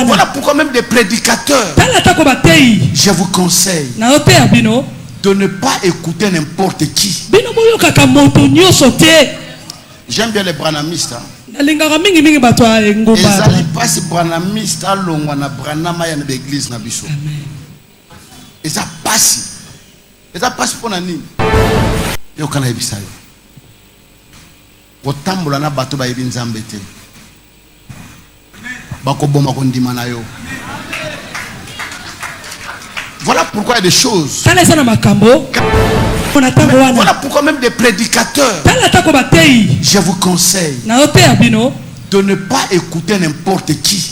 Voilà pourquoi même des prédicateurs, je vous conseille de ne pas écouter n'importe qui. J'aime bien les branamistes. Ezali pasi branamiste alongwa na branama ya l'église na biso. Eza pasi pona nini? Yo kana yebisa yo. Kotambola na bato ba yebi nzambe te. Bakoboma kondima na yo. Voilà pourquoi il y a des choses. Voilà pourquoi même des prédicateurs, je vous conseille de ne pas écouter n'importe qui.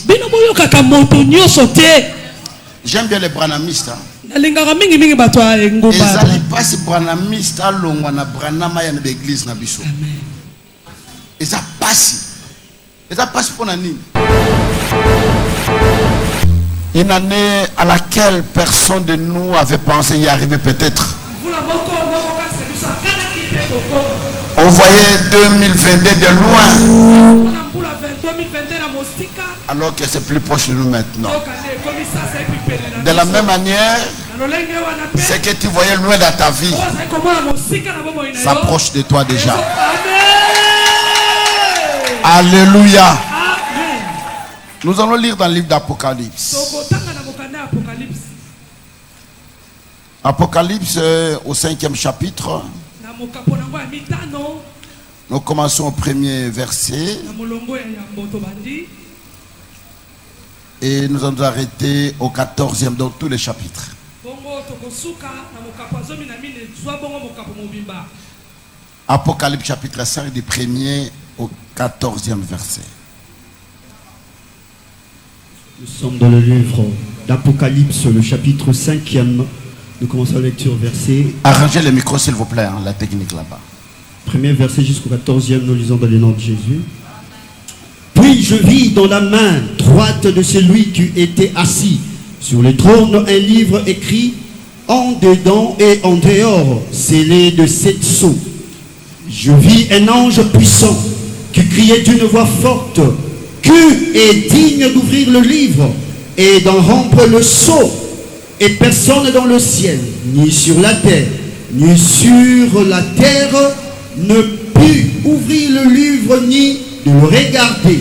J'aime bien les branamistes. Ezali pasi branamiste alongwa na branama ya l'église na biso. Eza pasi pona nini? Une année à laquelle personne de nous avait pensé y arriver peut-être. On voyait 2022 de loin, alors que c'est plus proche de nous maintenant. De la même manière, ce que tu voyais loin dans ta vie s'approche de toi déjà. Alléluia. Nous allons lire dans le livre d'Apocalypse. Apocalypse au 5e chapitre. Nous commençons au premier verset. Et nous allons nous arrêter au 14e dans tous les chapitres. Apocalypse chapitre 5 du 1er au 14e verset. Nous sommes dans le livre d'Apocalypse, le chapitre 5e. Nous commençons la lecture verset. Arrangez le micro s'il vous plaît, hein, la technique là-bas. Premier verset jusqu'au 14e, nous lisons dans le nom de Jésus. Puis je vis dans la main droite de celui qui était assis sur le trône un livre écrit en dedans et en dehors, scellé de 7 sceaux. Je vis un ange puissant qui criait d'une voix forte: qui est digne d'ouvrir le livre et d'en rompre le sceau? Et personne dans le ciel, ni sur la terre, ni sur la terre, ne put ouvrir le livre ni de le regarder.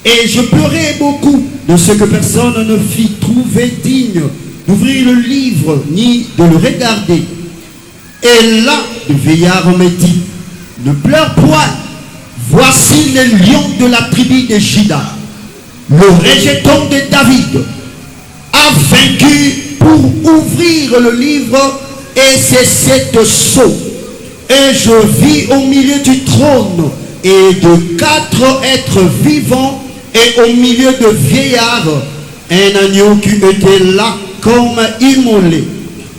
Et je pleurais beaucoup de ce que personne ne fit trouver digne d'ouvrir le livre ni de le regarder. Et là, le vieillard me dit: ne pleure point, voici le lion de la tribu de Juda, le rejeton de David, a vaincu pour ouvrir le livre et ses 7 sceaux. Et je vis au milieu du trône et de 4 êtres vivants et au milieu de vieillards un agneau qui était là comme immolé.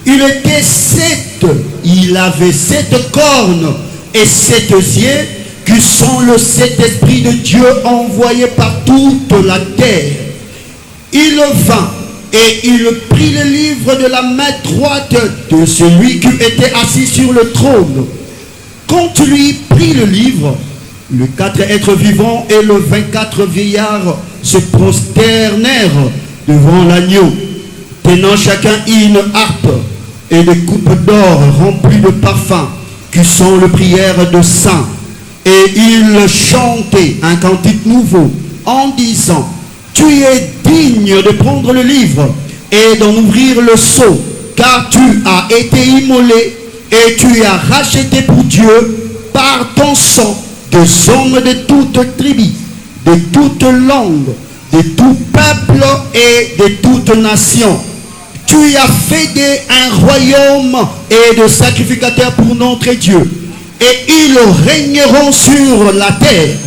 Il était 7, il avait 7 cornes et 7 yeux qui sont le 7 esprits de Dieu envoyés par toute la terre. Il vint et il prit le livre de la main droite de celui qui était assis sur le trône. Quand lui prit le livre, les 4 êtres vivants et les 24 vieillards se prosternèrent devant l'agneau, tenant chacun une harpe et des coupes d'or remplies de parfums, qui sont les prières de saints. Et ils chantaient un cantique nouveau en disant: tu es digne de prendre le livre et d'en ouvrir le sceau, car tu as été immolé et tu as racheté pour Dieu par ton sang des hommes de toute tribu, de toute langue, de tout peuple et de toute nation. Tu as fait un royaume et de sacrificateurs pour notre Dieu, et ils régneront sur la terre.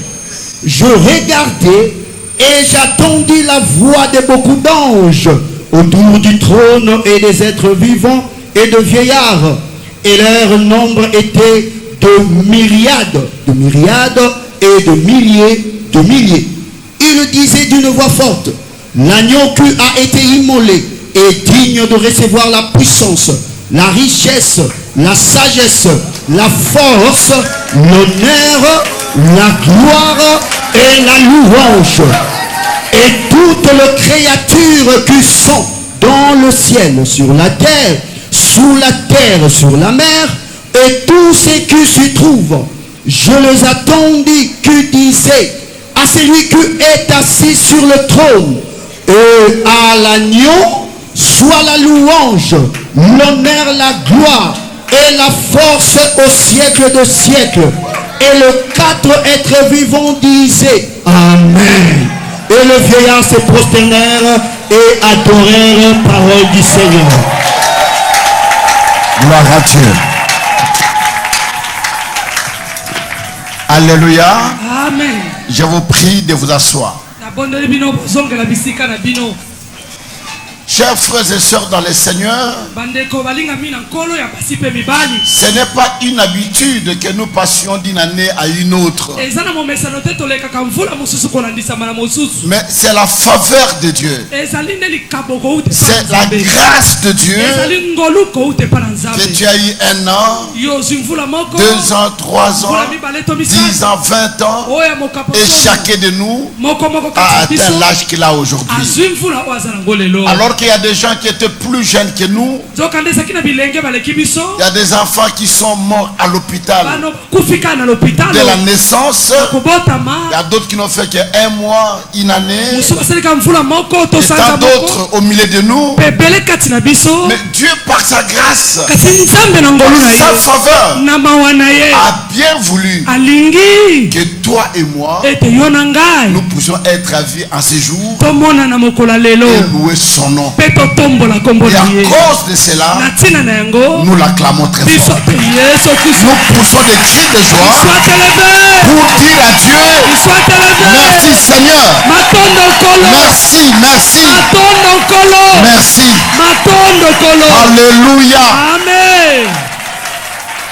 Je regardais et j'attendis la voix de beaucoup d'anges autour du trône et des êtres vivants et de vieillards, et leur nombre était de myriades et de milliers. Il disait d'une voix forte: l'agneau qui a été immolé est digne de recevoir la puissance, la richesse, la sagesse, la force, l'honneur, la gloire et la louange. et toutes les créatures qui sont dans le ciel, sur la terre, sous la terre, sur la mer, et tout ce qui s'y trouve. Je les attendis qui disaient à celui qui est assis sur le trône et à l'agneau soit la louange, l'honneur, la gloire et la force au siècle des siècles. Et les 4 êtres vivants disaient Amen. Et les vieillards se prosternèrent et adorèrent parole du Seigneur. Gloire à Dieu. Alléluia. Amen. Je vous prie de vous asseoir. Chers frères et sœurs dans le Seigneur, ce n'est pas une habitude que nous passions d'une année à une autre. Mais c'est la faveur de Dieu. C'est la grâce de Dieu que tu as eu 1 an, 2 ans, 3 ans, 10 ans, 20 ans. Et chacun de nous a atteint l'âge qu'il a aujourd'hui. Alors qu'il y a des gens qui étaient plus jeunes que nous. Il y a des enfants qui sont morts à l'hôpital dès la naissance. Il y a d'autres qui n'ont fait que 1 mois, 1 année. Et tant d'autres au milieu de nous. Mais Dieu, par sa grâce, sa faveur, a bien voulu que toi et moi, nous puissions être à vie en ce jour et louer son nom. Et à cause de cela, nous l'acclamons très fort. Nous poussons des cris de joie pour dire à Dieu merci Seigneur. Merci, merci. Merci. Alléluia. Amen.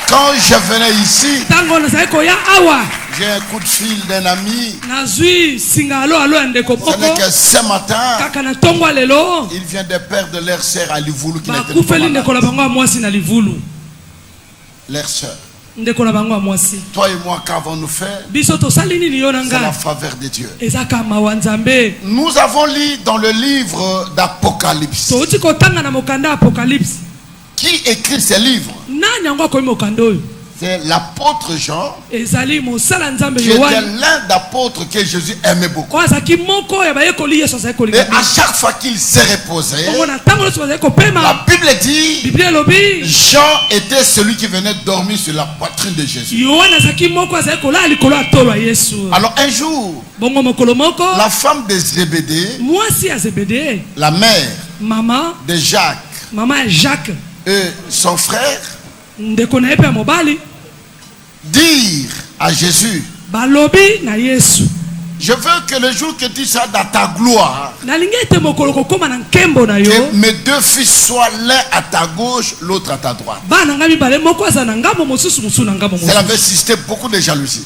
Quand je venais ici, j'ai un coup de fil d'un ami. Ce n'est que ce matin, il vient de perdre leur sœur à Livoulou qui n'était pas malade. Leur sœur. Toi et moi, qu'avons-nous fait? C'est la faveur de Dieu. Nous avons lu dans le livre d'Apocalypse. Qui écrit ce livre? C'est l'apôtre Jean, qui était l'un d'apôtres que Jésus aimait beaucoup. Et à chaque fois qu'il s'est reposé, la Bible dit Jean était celui qui venait dormir sur la poitrine de Jésus. Alors un jour, la femme de Zébédée, la mère de Jacques et son frère, dire à Jésus, je veux que le jour que tu seras dans ta gloire, que mes 2 fils soient l'un à ta gauche, l'autre à ta droite. Cela avait suscité beaucoup de jalousie.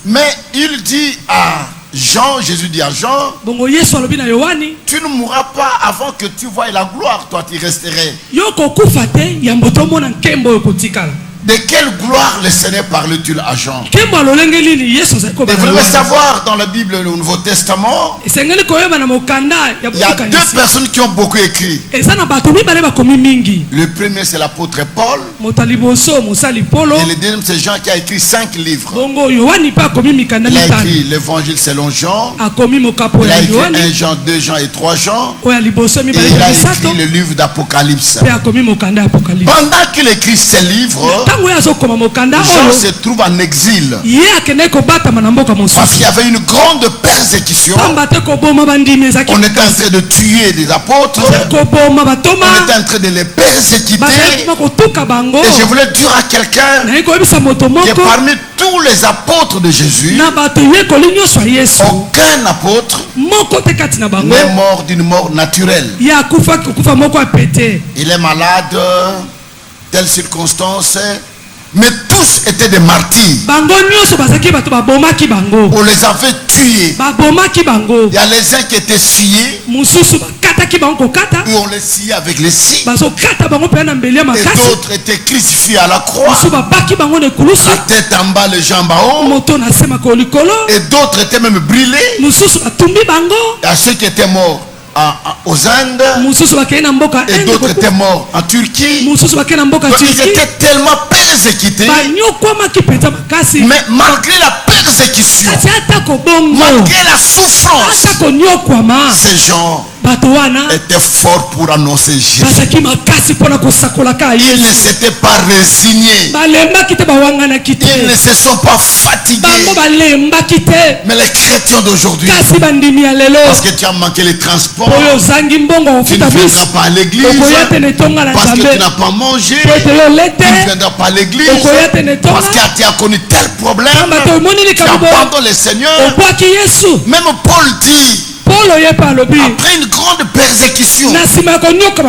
Mais il dit à Jean, Jésus dit à Jean, tu ne mourras pas avant que tu voies la gloire, toi tu resterais. De quelle gloire le Seigneur parle-t-il à Jean? Vous devez savoir, dans la Bible, le Nouveau Testament, il y a 2 personnes qui ont beaucoup écrit. Le premier, c'est l'apôtre Paul. Et le deuxième, c'est Jean qui a écrit 5 livres. Il a écrit l'évangile selon Jean. Il a écrit 1 Jean, 2 Jean et 3 Jean. Et il a écrit le livre d'Apocalypse. Pendant qu'il écrit ces livres, Jean se trouve en exil parce qu'il y avait une grande persécution. On était en train de tuer des apôtres. On était en train de les persécuter. Et je voulais dire à quelqu'un que parmi tous les apôtres de Jésus, aucun apôtre n'est mort d'une mort naturelle. Il est malade, telle circonstance, Mais tous étaient des martyrs. On les avait tués. Il y a les uns qui étaient sciés. Et on les sciait avec les scies. Et d'autres étaient crucifiés à la croix. La tête en bas, les jambes en haut. Et d'autres étaient même brûlés. Il y a ceux qui étaient morts aux Indes, et d'autres étaient morts en Turquie. Donc ils étaient tellement persécutés, mais malgré la persécution, malgré la souffrance, ces gens étaient forts pour annoncer Jésus. Ils ne s'étaient pas résignés. Ils ne se sont pas fatigués. Mais les chrétiens d'aujourd'hui, parce que tu as manqué les transports, tu ne viendras pas à l'église, parce que tu n'as pas mangé, tu ne viendras pas à l'église, parce que tu as connu tel problème, tu abandonnes le Seigneur. Même Paul dit, après une grande persécution,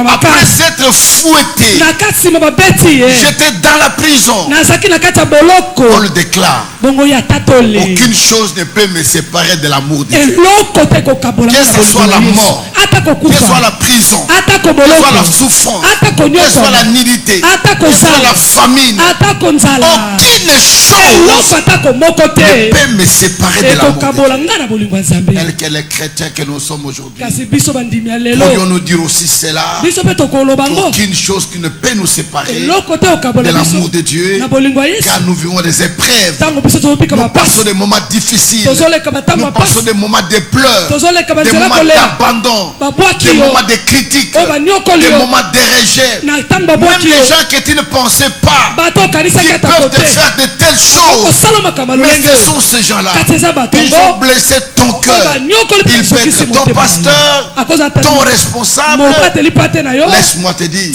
après s'être fouetté, j'étais dans la prison. Paul déclare, aucune chose ne peut me séparer de l'amour de Dieu. Que ce soit la mort, que ce soit la prison, que ce soit la souffrance, que ce soit la nudité, que ce soit la famine, aucune chose ne peut me séparer de l'amour de Dieu. Tel que les chrétiens que nous sommes aujourd'hui, pourrions-nous dire aussi cela, aucune chose qui ne peut nous séparer de l'amour de Dieu, car nous vivons des épreuves, nous passons des moments difficiles, nous passons des moments de pleurs, des moments d'abandon, des moments de critiques, des moments de rejet. Même les gens que tu ne pensais pas qui peuvent te faire de telles choses, mais ce sont ces gens-là. Ils ont blessé ton cœur. Ils peuvent être ton pasteur, ton responsable. Laisse-moi te dire,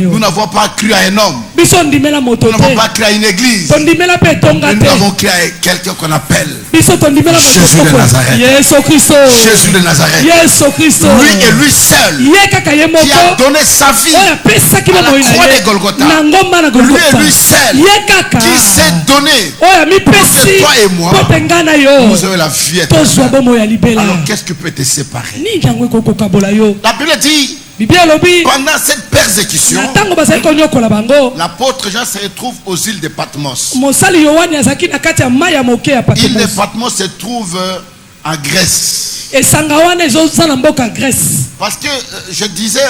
nous n'avons pas cru à un homme, nous n'avons pas cru à une église, nous avons cru à quelqu'un qu'on appelle Jésus de Nazareth. Jésus de Nazareth. Lui et lui seul qui a donné sa vie à la croix de Golgotha. Lui et lui seul qui s'est donné pour que toi et moi nous ayons la vie éternelle. Alors qu'est-ce qui peut te séparer? La Bible dit, pendant cette persécution, l'apôtre Jean se retrouve aux îles de Patmos. L'île de Patmos se trouve en Grèce. Parce que je disais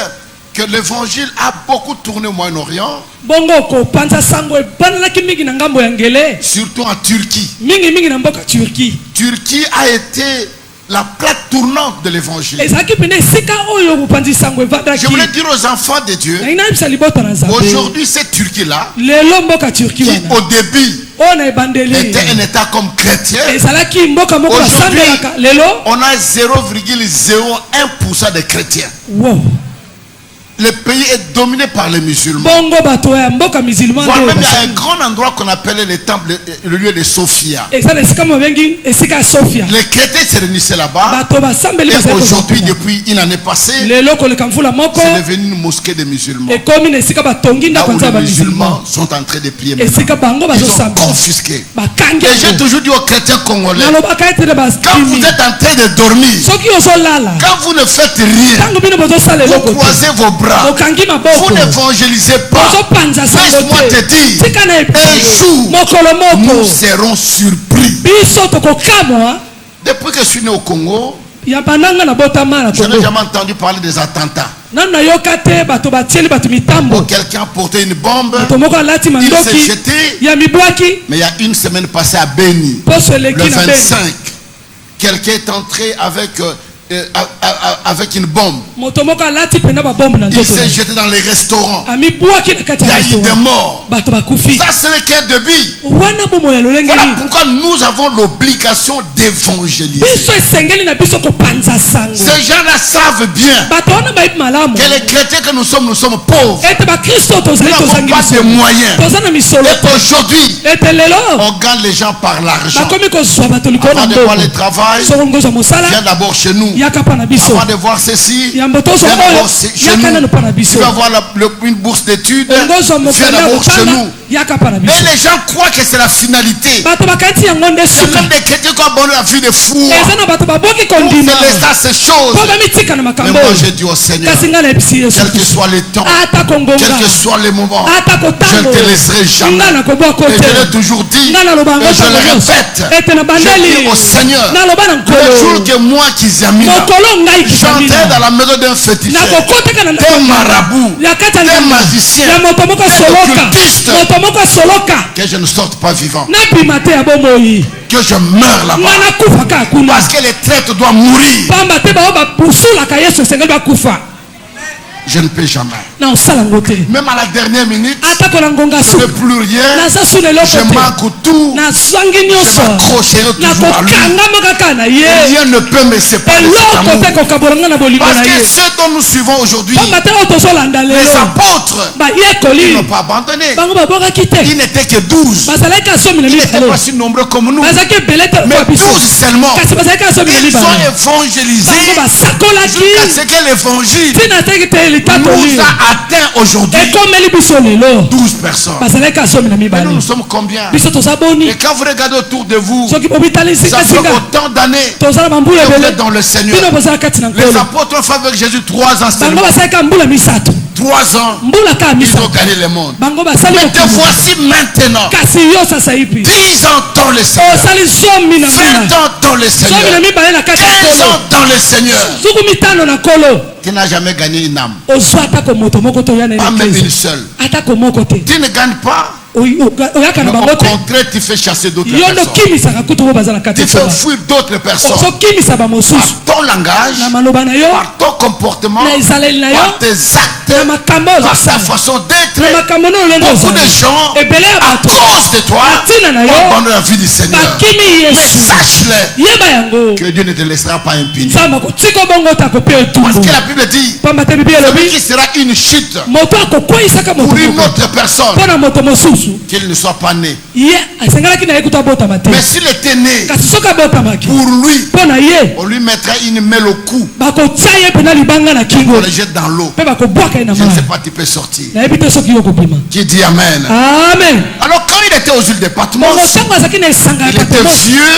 que l'évangile a beaucoup tourné au Moyen-Orient, surtout en Turquie. Turquie a été la plaque tournante de l'évangile. Je voulais dire aux enfants de Dieu, aujourd'hui cette Turquie-là, qui au début était un état comme chrétien, aujourd'hui on a 0,01% de chrétiens. Wow. Le pays est dominé par les musulmans. Voire même il y a un grand endroit qu'on appelait le temple, le lieu de Sophia. Les chrétiens se réunissaient là-bas. Et aujourd'hui, depuis une année passée, c'est devenu une mosquée des musulmans. Là où les musulmans sont en train de prier maintenant. Ils sont confisqués. Et j'ai toujours dit aux chrétiens congolais, quand vous êtes en train de dormir, quand vous ne faites rien, vous croisez vos bras, vous n'évangélisez pas. Laisse-moi te dire, un jour nous serons surpris. Depuis que je suis né au Congo, je n'ai jamais entendu parler des attentats. Où quelqu'un portait une bombe, il s'est jeté. Mais il y a une semaine passée à Beni, le 25, quelqu'un est entré avec une bombe. Il s'est jeté dans les restaurants. Il y a eu des morts. Ça c'est le cas de vie. Voilà pourquoi nous avons l'obligation d'évangéliser. Ces gens-là savent bien que les chrétiens que nous sommes pauvres. Nous n'avons pas de moyens. Et aujourd'hui, on gagne les gens par l'argent. Avant de voir le travail, viens d'abord chez nous. Avant de voir ceci, viens d'abord chez nous. Tu vas voir une bourse d'études. Viens d'abord chez nous. Et les gens croient que c'est la finalité. C'est comme des chrétiens qui ont abandonné la vie de fou. On fait laisser ces choses. Mais moi je dis au Seigneur, quel que soit le temps, quel que soit le moment, je ne te laisserai jamais. Et je l'ai toujours dit, et je le répète, je dis au Seigneur, le jour que moi qui examine, j'entrais dans la maison d'un féticheur, d'un marabout, d'un magicien, d'un occultiste, que je ne sorte pas vivant, que je meure là-bas, parce que les traîtres doivent mourir. Je ne peux jamais. Même à la dernière minute, je ne veux plus rien. Je manque tout. Je m'accrocherai toujours à lui. Rien ne peut me séparer de cet amour. Parce que ceux dont nous suivons aujourd'hui, les apôtres, ils n'ont pas abandonné. Ils n'étaient que 12. Ils n'étaient pas si nombreux comme nous. Mais 12 seulement. Ils ont évangélisé jusqu'à ce que l'évangile nous a atteint aujourd'hui 12 personnes. Mais nous sommes combien? Et quand vous regardez autour de vous, ça fait autant d'années que vous êtes dans le Seigneur. Les apôtres ont fait avec Jésus 3 ans seulement. 3 ans, ils ont gagné le monde. Mais te voici maintenant. 10 ans dans le Seigneur. 20 ans dans le Seigneur. 15 ans dans le Seigneur. Tu n'as jamais gagné une âme. Pas même une seule. Tu ne gagnes pas. Mais au contraire, tu fais chasser d'autres personnes. Tu fais fuir d'autres personnes. Par ton langage, par ton comportement, par tes actes, par ta façon d'être. Beaucoup de gens, à cause de toi, abandonnent la vie du Seigneur. Mais sache-le que Dieu ne te laissera pas impuni. Parce que la Bible dit, celui qui sera une chute pour une autre personne, qu'il ne soit pas né. Mais s'il était né, pour lui, on lui mettra une mêle au cou, on le jette dans l'eau. Je ne sais pas, tu peux sortir. Qui dit Amen? Amen. Alors quand il était aux îles de Patmos, il était vieux,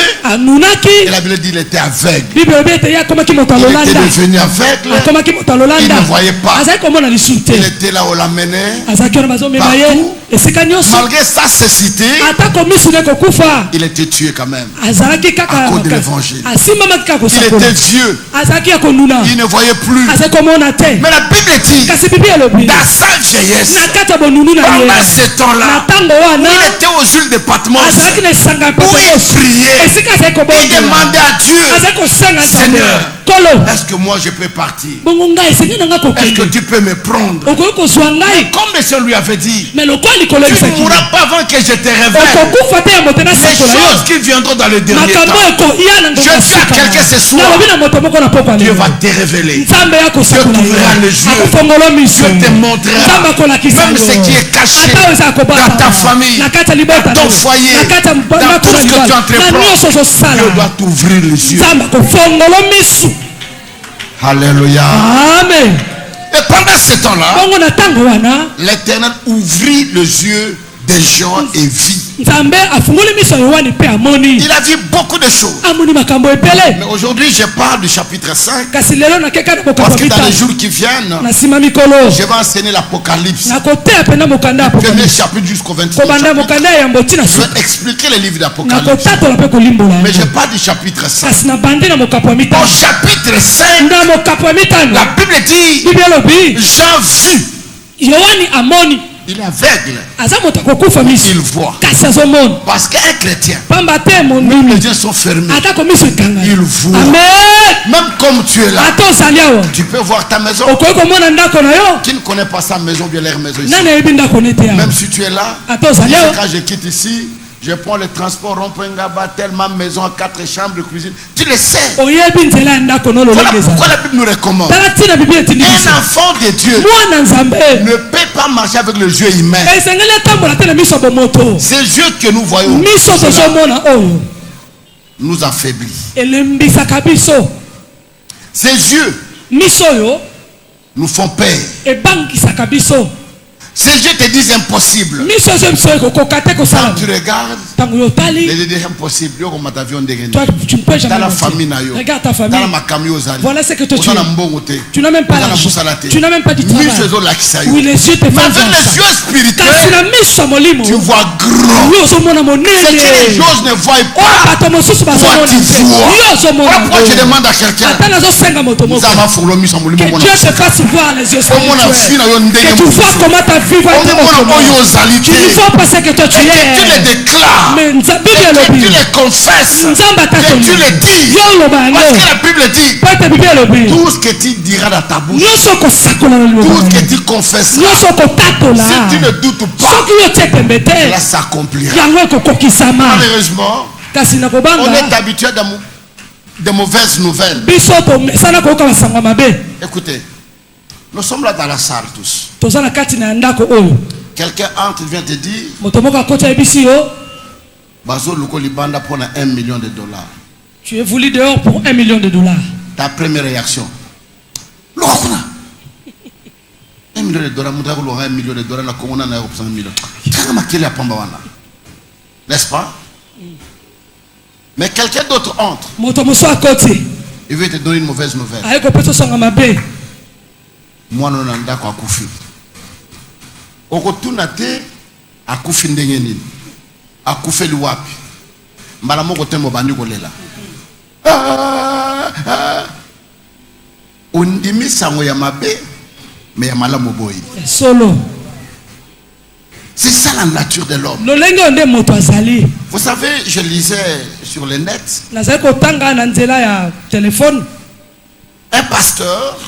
et la Bible dit qu'il était aveugle. Il était devenu aveugle, il ne voyait pas. Il était là, on l'amenait partout. Malgré sa cécité, il était tué quand même à cause de l'évangile. Il était vieux, il ne voyait plus. Mais la Bible dit, dans sa vieillesse, pendant ce temps-là, il était aux îles de Patmos, où il priait, il demandait à Dieu, Seigneur, est-ce que moi je peux partir? Est-ce que tu peux me prendre? Comme le Seigneur lui avait dit, tu ne mourras pas avant que je te révèle les choses qui viendront dans le dernier temps. Je dis à quelqu'un ce soir, Dieu va te révéler. Dieu t'ouvrira les yeux. Dieu te montrera même ce qui est caché dans ta famille, dans ton foyer, dans tout ce que tu entreprends. Dieu doit t'ouvrir les yeux. Alléluia. Amen. Et pendant ce temps-là, l'Éternel ouvrit les yeux des gens et vit. Il a vu beaucoup de choses. Mais aujourd'hui, je parle du chapitre 5. Parce que dans les jours qui viennent, je vais enseigner l'Apocalypse. Premier chapitre jusqu'au 23. Je vais expliquer les livres d'Apocalypse. Mais je parle du chapitre 5. Au chapitre 5, la Bible dit, Jean vu. Il est aveugle. Il voit. Parce qu'un chrétien, même les yeux sont fermés. Il voit. Même comme tu es là, tu peux voir ta maison. Tu ne connais pas sa maison, bien leur maison ici. Même si tu es là, quand je quitte ici, je prends le transport Rompengaba, tellement maison, 4 chambres, cuisine. Tu le sais. Voilà pourquoi la Bible nous recommande. Un enfant de Dieu ne peut pas marcher avec le yeux humain. Ces yeux que nous voyons nous affaiblit. Ces yeux nous font peur. Ces yeux te disent impossible. Quand tu regardes, les impossibles. Tu ne peux jamais. Regarde ta famille. Voilà ce que toi tu es. Tu n'as même pas l'argent. Tu n'as même pas du travail. Oui, les yeux te font avec les yeux spirituels, tu vois grand. Ce que les choses ne voient pas, toi tu vois. Pourquoi je demande à quelqu'un que Dieu te fasse voir les yeux spirituels, que tu vois comment ta vie va être. Tu ne vois pas ce que toi tu es. Tu les déclares, que tu les confesses, que tu les dis. Parce que la Bible dit, tout ce que tu diras dans ta bouche, tout ce que tu confesses, si tu ne doutes pas, cela s'accomplira. Malheureusement, on est habitué de mauvaises nouvelles. Écoutez, nous sommes là dans la salle tous. Quelqu'un entre, vient te dire, Bazo Luko Libanda pour 1 million de dollars. Tu es voulu dehors pour 1 million de dollars. Ta première réaction. 1 million de dollars, 1 million de dollars, n'est-ce pas? Mais quelqu'un d'autre entre. Il veut te donner une mauvaise nouvelle. Moi, non, non, d'accord, Koufi. Okotunate a Koufi ndengenini. A Koufi luwapi. Malamoko tembo bandi kolela. Undimi sango ya mabe, mais ya malamu boy. Solo. C'est ça la nature de l'homme. Vous savez, je lisais sur le net. Un pasteur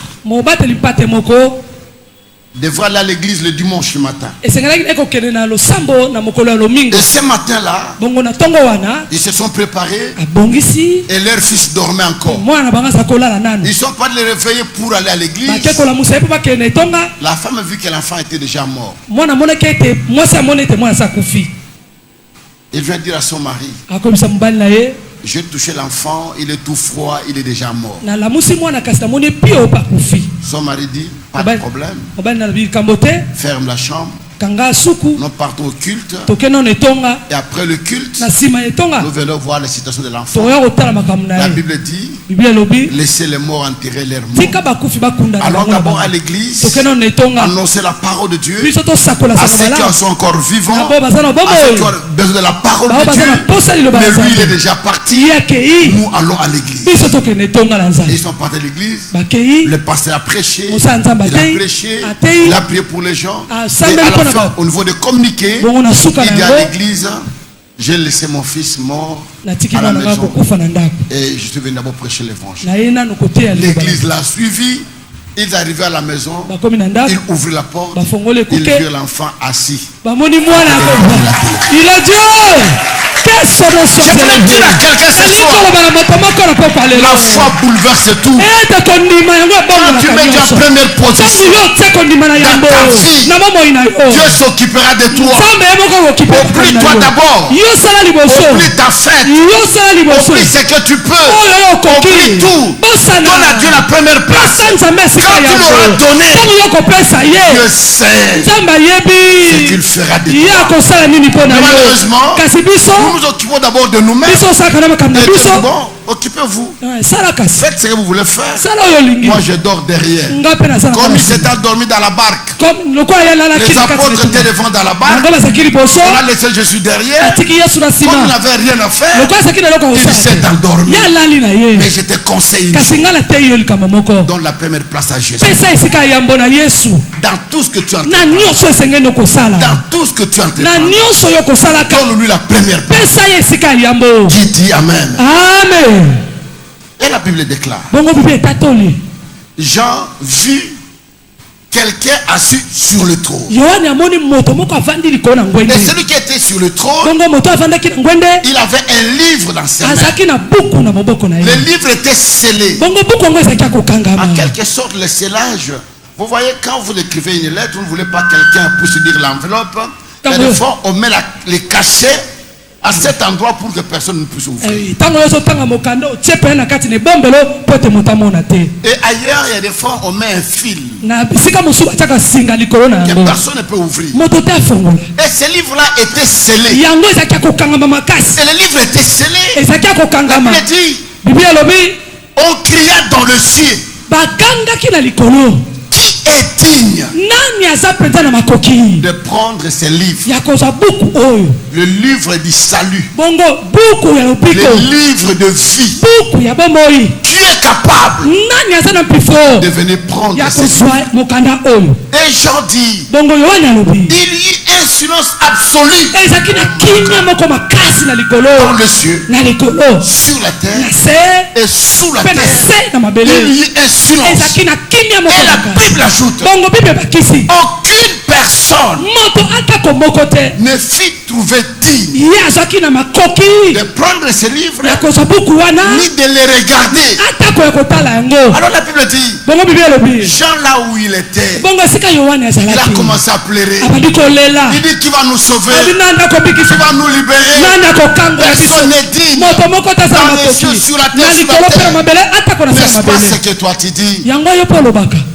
devrait aller à l'église le dimanche matin. Et ce matin-là, ils se sont préparés et leur fils dormait encore. Ils ne sont pas les réveiller pour aller à l'église. La femme a vu que l'enfant était déjà mort. Il vient dire à son mari, j'ai touché l'enfant, il est tout froid, il est déjà mort. Son mari dit, pas de problème. Ferme la chambre. Nous partons au culte. Et après le culte, nous venons voir la situation de l'enfant. La Bible dit, laissez les morts enterrer leurs morts. Allons d'abord à l'église, annoncer la parole de Dieu à ceux qui sont encore vivants, à ceux qui ont besoin de la parole de Dieu. Mais lui, il est déjà parti. Nous allons à l'église. Ils sont partis à l'église. Le pasteur a prêché. Il a prêché. Il a prié pour les gens. Et à la fin, au niveau de communiquer, il dit à l'église, j'ai laissé mon fils mort à la maison et je suis venu d'abord prêcher l'évangile. L'église l'a suivi. Ils arrivaient à la maison, ils ouvraient la porte, ils virent l'enfant assis. Il a dit, je voulais dire à quelqu'un ce soir, la foi bouleverse tout. Quand tu mets ta première position dans ta vie, Dieu s'occupera de toi. Oublie-toi d'abord. Oublie ta fête. Oublie ce que tu peux. Oublie tout. Donne à Dieu la première place. Quand tu l'auras donné, Dieu sait ce qu'il fera de toi. Mais malheureusement, nous nous occupons d'abord de nous-mêmes. Et bon, occupez-vous. Faites ce que vous voulez faire. Moi je dors derrière. Comme ils s'étaient endormis dans la barque. Les apôtres étaient devant dans la barque. On a laissé Jésus derrière. Comme il n'avait rien à faire, il s'est endormi. Mais je te conseille, donne la première place à Jésus. Dans tout ce que tu entreprends, dans tout ce que tu entreprends, donne-lui la première place. Dis Amen. Amen. Et la Bible déclare, Jean vit quelqu'un assis sur le trône. Et celui qui était sur le trône, il avait un livre dans ses mains. Le livre était scellé. En quelque sorte, le scellage, vous voyez, quand vous écrivez une lettre, vous ne voulez pas quelqu'un pour se dire l'enveloppe. Et des fois, on met les cachets à cet endroit pour que personne ne puisse ouvrir. Et ailleurs, il y a des fois, on met un fil que personne ne peut ouvrir. Et ce livre-là était scellé. Et le livre était scellé. La Bible dit, on cria dans le ciel. Qui est digne de prendre ces livres? Le livre du salut, le livre de vie. Qui est capable de venir prendre ces livres? Et Jean dit, il y eut un silence absolu dans le ciel, sur la terre et sous la terre. Il y eut un silence. Et la Bible ajoute, aucune personne ne fut trouvée digne de prendre ces livres ni de les regarder. Alors la Bible dit, Jean là où il était, il a commencé à pleurer. Il dit, qui va nous sauver, qui va nous libérer? Personne n'est digne dans les cieux, sur la terre, sur la terre. N'est-ce pas ce que toi tu dis?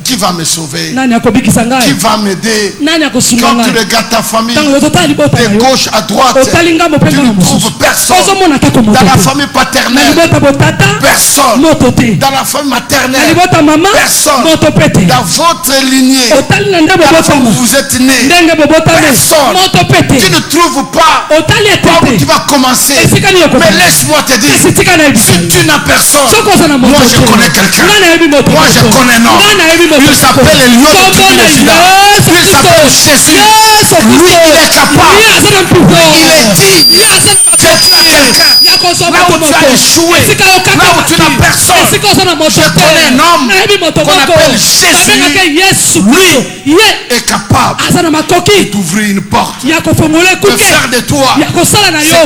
Qui va me sauver? Qui va m'aider? Quand tu regardes ta famille de gauche à droite, tu ne trouves personne. Dans la famille paternelle, personne. Dans la famille maternelle, personne. Dans votre lignée, dans la famille où vous êtes né, personne. Tu ne trouves pas où tu vas commencer. Mais laisse-moi te dire, si tu n'as personne, moi je connais quelqu'un. Moi je connais un homme. Il s'appelle le lion de Juda. Il s'appelle Jésus. Lui, il est capable. Il est digne. C'est quelqu'un. Là où tu as échoué, là où tu n'as personne, je connais un homme qu'on appelle Jésus. Lui est capable d'ouvrir une porte, de faire de toi ce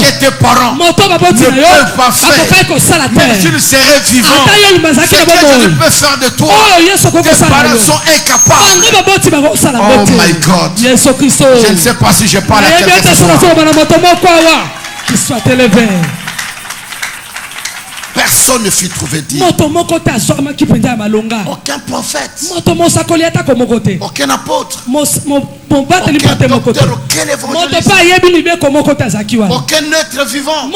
que tes parents ne peuvent pas faire. Mais tu serais vivant. Ce que Dieu peut faire de toi, tes parents sont incapables. Oh my God. Je ne sais pas si je parle à quelqu'un ce soir. Personne ne fut trouvé digne. Aucun prophète, aucun apôtre, aucun docteur, aucun évangéliste, aucun être vivant.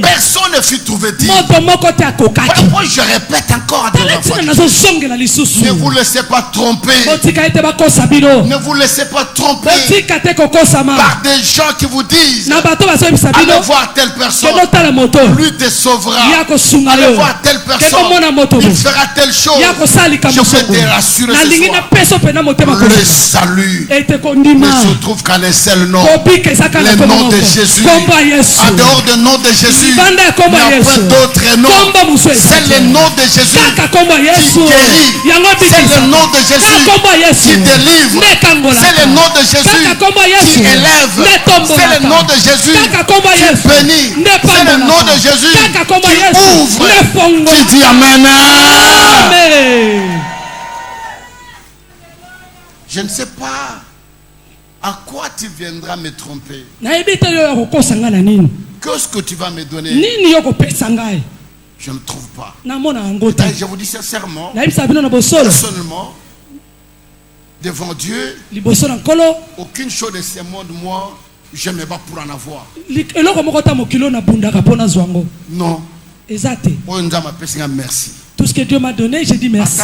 Personne ne fut trouvé digne. Moi je répète encore à ne vous laissez pas tromper. Ne vous laissez pas tromper par des gens qui vous disent allez voir telle personne, lui te sauvera. Allez voir telle personne, il fera telle chose. Je peux te rassurer ce soir, le salut ne se trouve qu'à un seul nom, le nom de Jésus. En dehors du nom de Jésus, il n'y a pas d'autre nom. C'est le nom de Jésus qui guérit. C'est le nom de Jésus qui délivre. C'est le nom de Jésus qui élève. C'est le nom de Jésus qui bénit. C'est le nom de Jésus qui ouvre. Qui dit Amen. Je ne sais pas à quoi tu viendras me tromper. Qu'est-ce que tu vas me donner? Je ne trouve pas. Je vous dis sincèrement, personnellement, devant Dieu, aucune chose de ce monde, moi, je me bats pour en avoir. Non. Merci. Tout ce que Dieu m'a donné, je dis merci.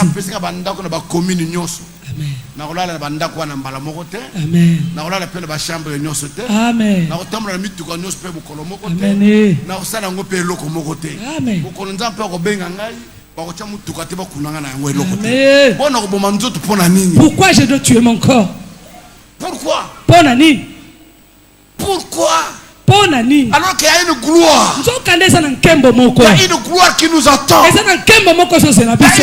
Amen. Amen. Pourquoi je dois tuer mon corps? Pourquoi? Pourquoi? Alors qu'il y a une gloire. Il y a une gloire qui nous attend. Il y a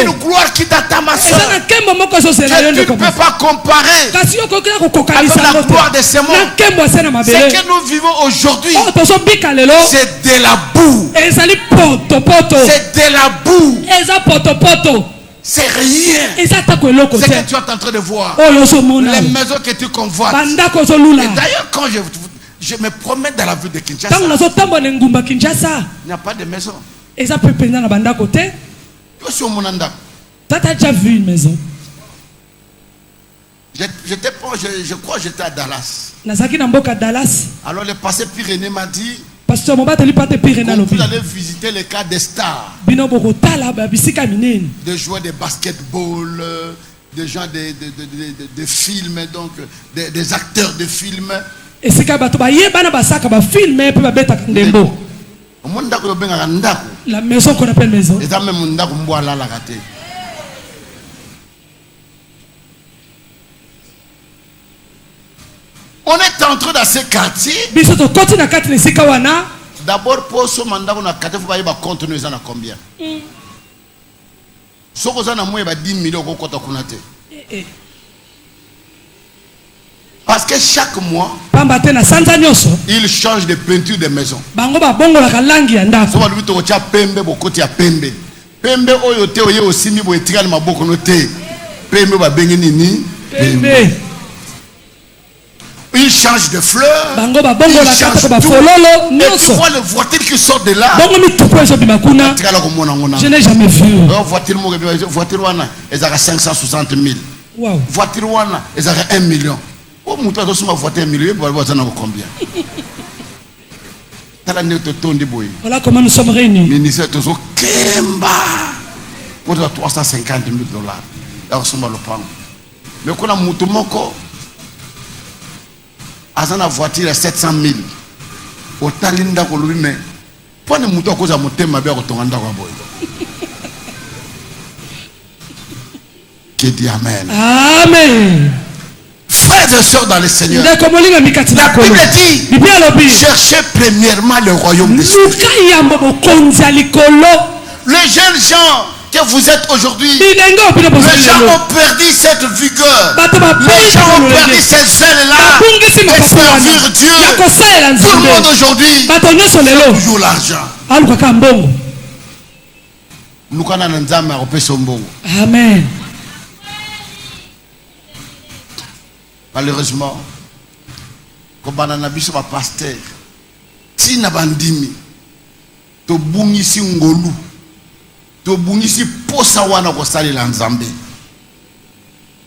une gloire qui t'attend, ma soeur. Que tu ne peux pas comparer avec la gloire de ce monde. Ce que nous vivons aujourd'hui, c'est de la boue. C'est de la boue. C'est rien. Ce que tu es en train de voir. Les maisons que tu convoites. Et d'ailleurs, quand Je me promène dans la ville de Kinshasa. Il n'y a pas de maison. Et ça peut prendre dans la côté. Tu as déjà vu une maison? Je crois que j'étais à Dallas. Dallas. Alors le pasteur Pyrénées m'a dit Pasteur vous allez visiter les cas des stars. Des joueurs de basketball, des gens de films, donc des acteurs de films. Et c'est quand la maison qu'on appelle maison. On est entré dans ce quartier. D'abord, pour ce mandat, on a continuer à combien? Si on a 10 millions, parce que chaque mois, il change de peinture de maison. Il change de fleurs, il change tout. Et tu vois les voitures qui sortent de là. Je n'ai jamais vu. Voiture, elles ont 560 000. Wow. Voiture, elles ont 1 million. Oh, mon toit, ma voiture 1 million, combien? Voilà comment nous sommes réunis. Ministère de Kemba. Pour 350 000 $. Mais quand on a Moutoumoko, à la voiture à 700 000. Au Talinda, mais pour ne mouton cause à mon thème, ma belle retournant. Qui dit Amen. Amen. Frères et sœurs dans le Seigneur, la Bible dit cherchez premièrement le royaume des cieux. Les jeunes gens que vous êtes aujourd'hui, les gens ont perdu cette vigueur, les gens ont perdu cette zèle-là et servir Dieu. Tout le monde aujourd'hui c'est toujours l'argent. Amen. Malheureusement, comme on a un pasteur, si on a bandimi, to bungisi ngolu, to bungisi posawana ko sali la nzambe.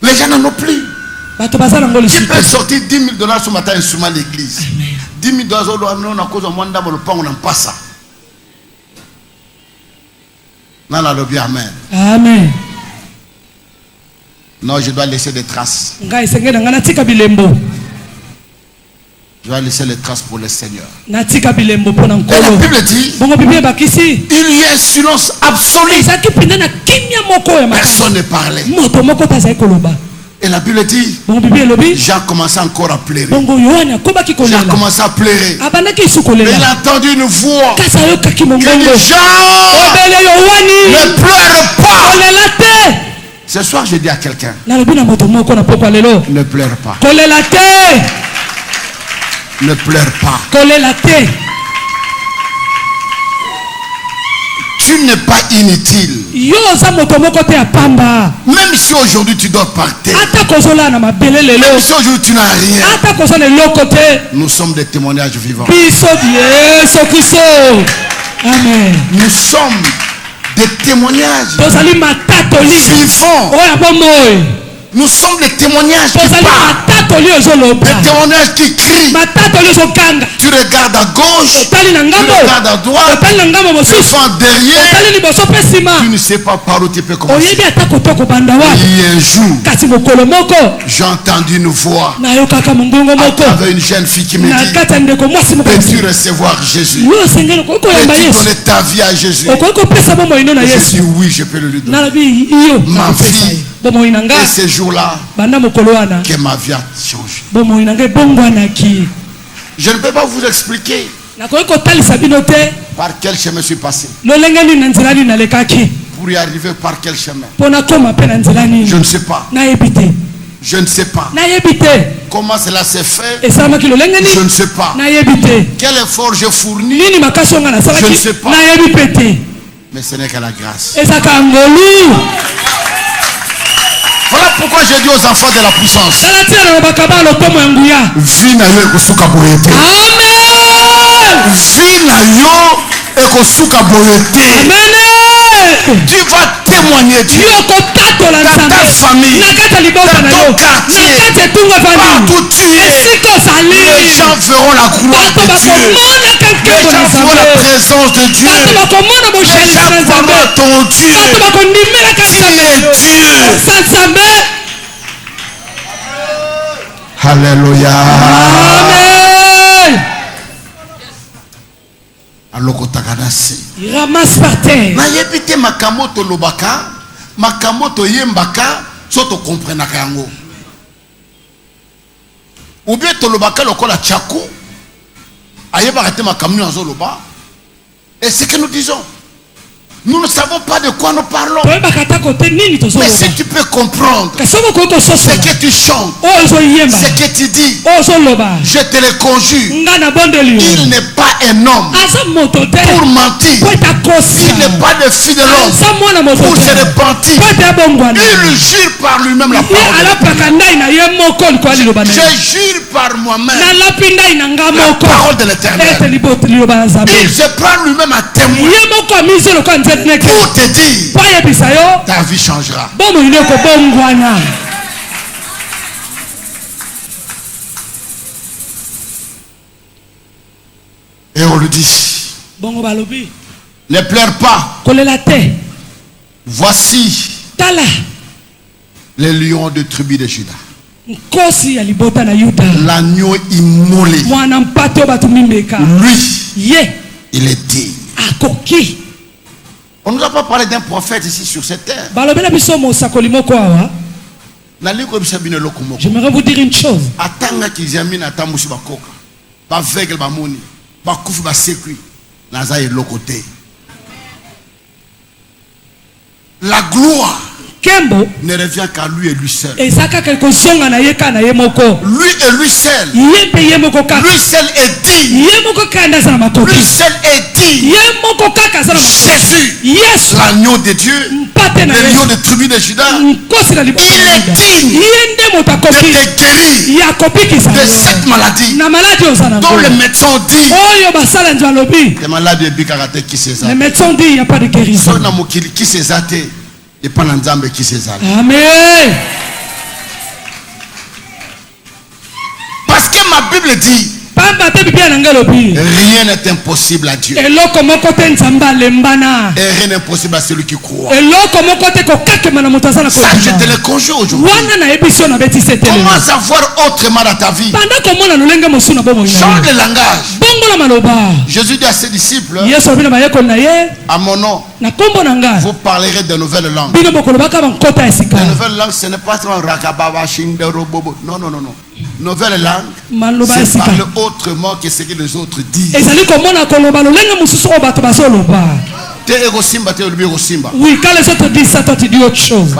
Les gens n'en ont plus. Tu peux sortir 10 000 $ ce matin et soumettre l'église. 10 000 $, on a cause au monde dans le pan, on n'en passe ça. Non, non, le bien, amen. Amen. Non, je dois laisser des traces. Je dois laisser les traces pour le Seigneur. Et la Bible dit il y a un silence absolu. Personne ne parlait. Et la Bible dit Jean commençait encore à pleurer. Jean commençait à pleurer. Mais il a entendu une voix qui dit Jean, ne pleure pas. Ce soir, je dis à quelqu'un ne pleure pas. Ne pleure pas. Tu n'es pas inutile. Même si aujourd'hui tu dois partir, même si aujourd'hui tu n'as rien, nous sommes des témoignages vivants. Amen. Nous sommes des témoignages vivants. Nous sommes des témoignages qui parlent, des témoignages qui crient. Tu regardes à gauche, tu regardes à droite, tu fais derrière. Tu ne sais pas par où tu peux commencer. Il y a un jour, j'ai entendu une voix à travers une jeune fille qui me dit peux-tu recevoir Jésus? Peux-tu donner ta vie à Jésus? Je dis oui, je peux le donner. Ma vie. Et ce jour-là, que ma vie a changé. Je ne peux pas vous expliquer par quel chemin je suis passé. Pour y arriver par quel chemin. Je ne sais pas. Je ne sais pas. Comment cela s'est fait. Je ne sais pas. Quel effort je fournis. Je ne sais pas. Mais ce n'est que la grâce. Voilà pourquoi j'ai dit aux enfants de la puissance. Vina yo ekosuka boyete. Amen. Vina yo ekosuka boyete. Amen. Tu vas témoigner Dieu dans ta famille, dans ton quartier, partout tu es. Les gens verront la gloire de Dieu. Les gens verront la présence de Dieu. Les gens verront ton Dieu. Qui est Dieu. Alléluia. Amen. Il ramasse par terre. Na yebite makamoto lobaka, makamoto yembaka, soto comprena kango. Ou bien to lobaka lokola tchakou, ayeba te makamnu anzo loba. Et ce que nous disons, nous ne savons pas de quoi nous parlons. Mais si tu peux comprendre ce que tu chantes, ce que tu dis, je te le conjure, il n'est pas un homme pour mentir. Il n'est pas le fils de l'homme pour se repentir. Il jure par lui-même la parole. Je jure par moi-même la parole de l'Éternel. Il se prend lui-même à témoin pour te dire ta vie changera. Et on le dit, ne pleure pas. Voici les lions de tribu de Juda, l'agneau immolé. Lui, il est digne. On ne nous a pas parlé d'un prophète ici sur cette terre. J'aimerais vous dire une chose. La gloire ne revient qu'à lui et lui seul. Lui et lui seul. Lui seul est digne. Lui seul est digne. Jésus, l'agneau de Dieu, le lion de tribu de Juda, il est digne de te guérir de cette maladie dont les médecins disent les médecins disent il n'y a pas de guérison. Et pas l'ensemble qui s'est salé. Amen. Parce que ma Bible dit rien n'est impossible à Dieu. Et rien n'est impossible à celui qui croit. Ça, je te le conjure aujourd'hui. Commence à voir autrement dans ta vie. Change de langage. Jésus dit à ses disciples, à mon nom, vous parlerez de nouvelles langues. Les nouvelles langues, ce n'est pas seulement rakababa, shindero-bobo. Non, non, non, non. Nouvelle langue, c'est parler autrement que ce que les autres disent. Oui, quand les autres disent ça, toi tu dis autre chose.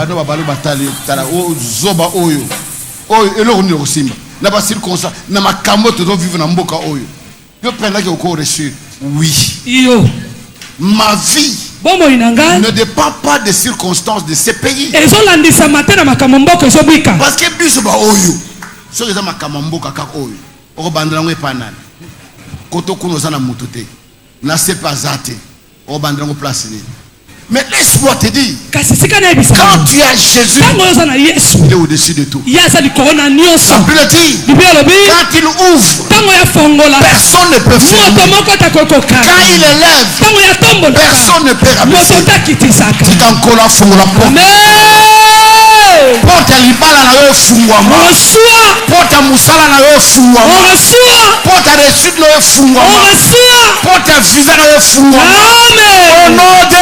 Oui. Ma vie ne dépend pas des circonstances de ces pays. Parce que ce que ma kamambo kaka oyo o bandrango epanana koto kuno sana mutote na se pasate o bandrango place ni. Mais laisse-moi te dire, quand tu as Jésus, il est au-dessus de tout. Ça peut le dire, quand il ouvre, personne ne peut fermer. Quand il élève, personne ne peut rabaisser. C'est encore là pour la porte. Porte libala na yo fungwama. Porte musala na yo fungwama. Porte réussite na yo fungwama. Porte visa na yo fungwama. Au nom de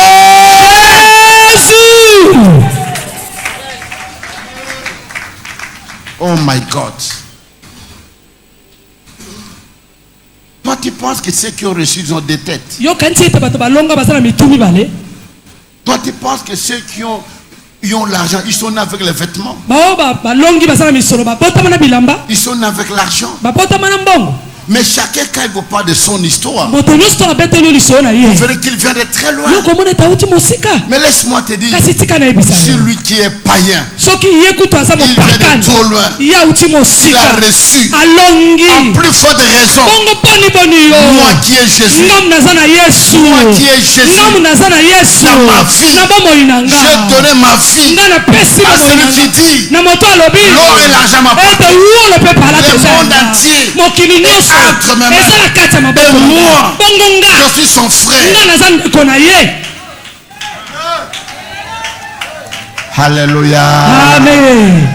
Jésus. Oh my God. Toi tu penses que ceux qui ont reçu ils ont des têtes. Toi tu penses que ceux qui ont l'argent, ils sont nés avec les vêtements. Ils sont nés avec l'argent. Mais chacun, quand il vous parle de son histoire, vous verrez qu'il vient de très loin. Mais laisse-moi te dire, celui qui est païen, il vient de trop loin. Il a reçu, en plus forte raison, moi qui ai Jésus, moi qui ai Jésus, dans ma vie, j'ai donné ma vie à celui qui dit, l'or et l'argent m'appartiennent. Le monde entier est entre mes mains. Et moi, je suis son frère. Alléluia. Amen.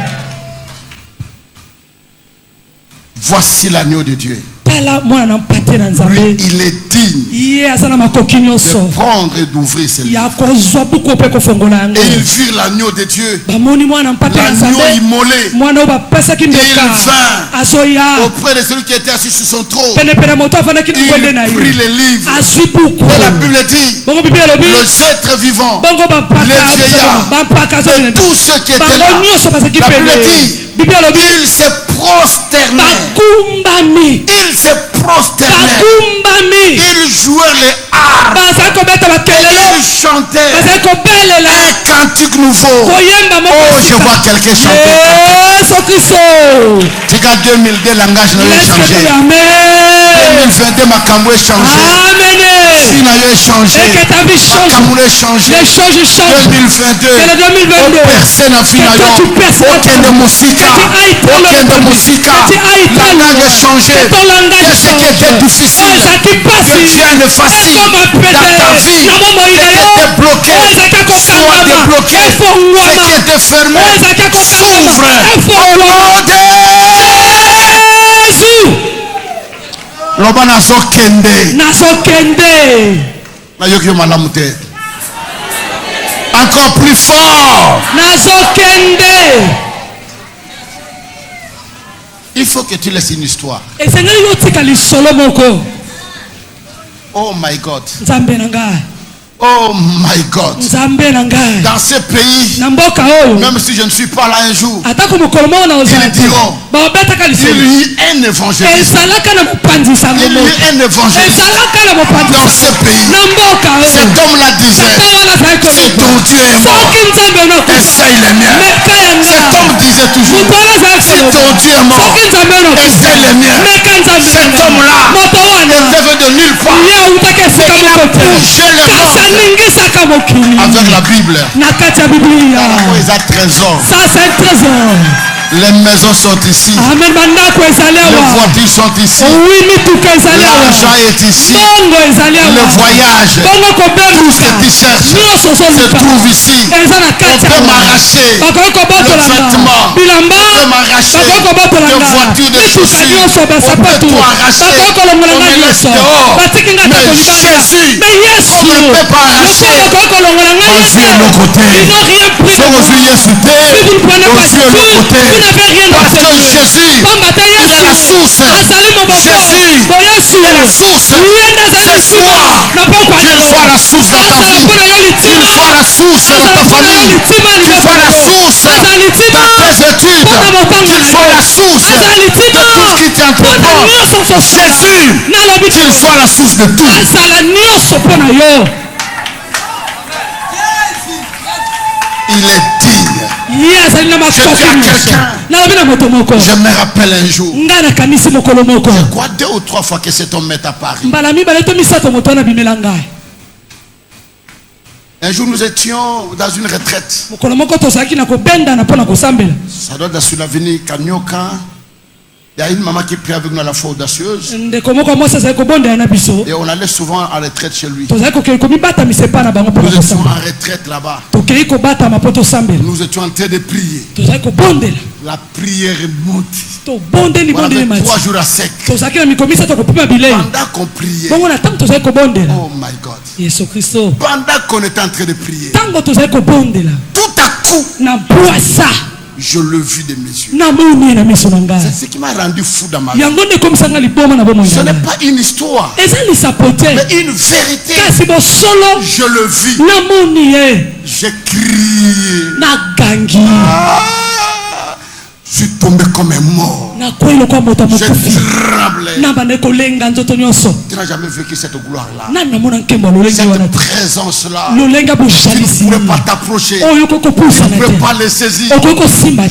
Voici l'agneau de Dieu. Lui, il est digne de prendre et d'ouvrir ses livres. Et ils virent l'agneau de Dieu, l'agneau immolé. Il vint auprès de celui qui était assis sur son trône. Il prit les livres. Et la Bible dit, le être vivant, les vieillards, et tous ceux qui étaient là. La Bible dit, il se prosternait. Il se prosternait. Il jouait les harpes. Il chantait un cantique nouveau. Oh, je vois quelqu'un chanter. Tu as 2002 langage n'a changé. 2022 ma camoué changé. Si n'a changé. Ma camoué changé. 2022. Personne n'a fini. Aucun de musique. Aucun de musique. Langage changé. Qu'est-ce qui était difficile que Dieu ne facile dans ta vie, qui était bloqué, soit débloqué, qui était fermé, s'ouvre au nom de Jésus. Loba nazo kende. Nayoki malamute. Encore plus fort. Nazo kende. Il faut que tu laisses une histoire. Oh my God. Oh my God. Dans ce pays, même si je ne suis pas là un jour, ils diront, il y a un évangéliste. Il y a un évangéliste dans ce pays. Cet homme-là disait, si ton Dieu est mort, essaye les miens. Cet homme disait toujours, si ton Dieu est mort, essaye les miens. Cet homme-là est venu de nulle part. Il a bougé le monde avec la Bible. Ils ont trésor. Ça c'est un trésor. Les maisons sont ici. Les voitures sont ici. L'argent est ici. Le voyage, tout ce qui cherche se trouve ici. On peut m'arracher le vêtement. On peut m'arracher de voitures, de chaussures. On peut tout arracher. On me laisse dehors. Mais Jésus, on ne peut pas arracher. On vit à nos côtés. On vit à nos côtés. Parce que Jésus est la source. Jésus est la source. C'est toi. Dieu voit la source dans ta vie. Dieu voit la source dans ta famille. Dieu voit la source dans tes études. Dieu voit la source de tout ce qui t'entreprend. Jésus, Dieu voit la source de tout. Il est digne. Je dis à quelqu'un, je me rappelle un jour, je crois 2 ou 3 fois que cet homme est à Paris. Un jour nous étions dans une retraite. Ça doit être sur l'avenue Kanyoka. Il y a une maman qui prie avec nous à la foi audacieuse. Et on allait souvent en retraite chez lui. Nous étions en retraite là-bas. Nous étions en train de prier. La prière monte. On avait 3 jours à sec. Pendant qu'on priait. Oh my God. Pendant qu'on était en train de prier. Tout à coup. Je le vis de mes yeux. C'est ce qui m'a rendu fou dans ma vie. Ce n'est pas une histoire, mais une vérité. Je le vis. J'ai crié. Je suis tombé comme un mort. Je tremblais. Tu n'as jamais vécu cette gloire-là. Cette présence-là. Tu ne pourrais pas t'approcher. Tu ne pourrais pas les saisir. Je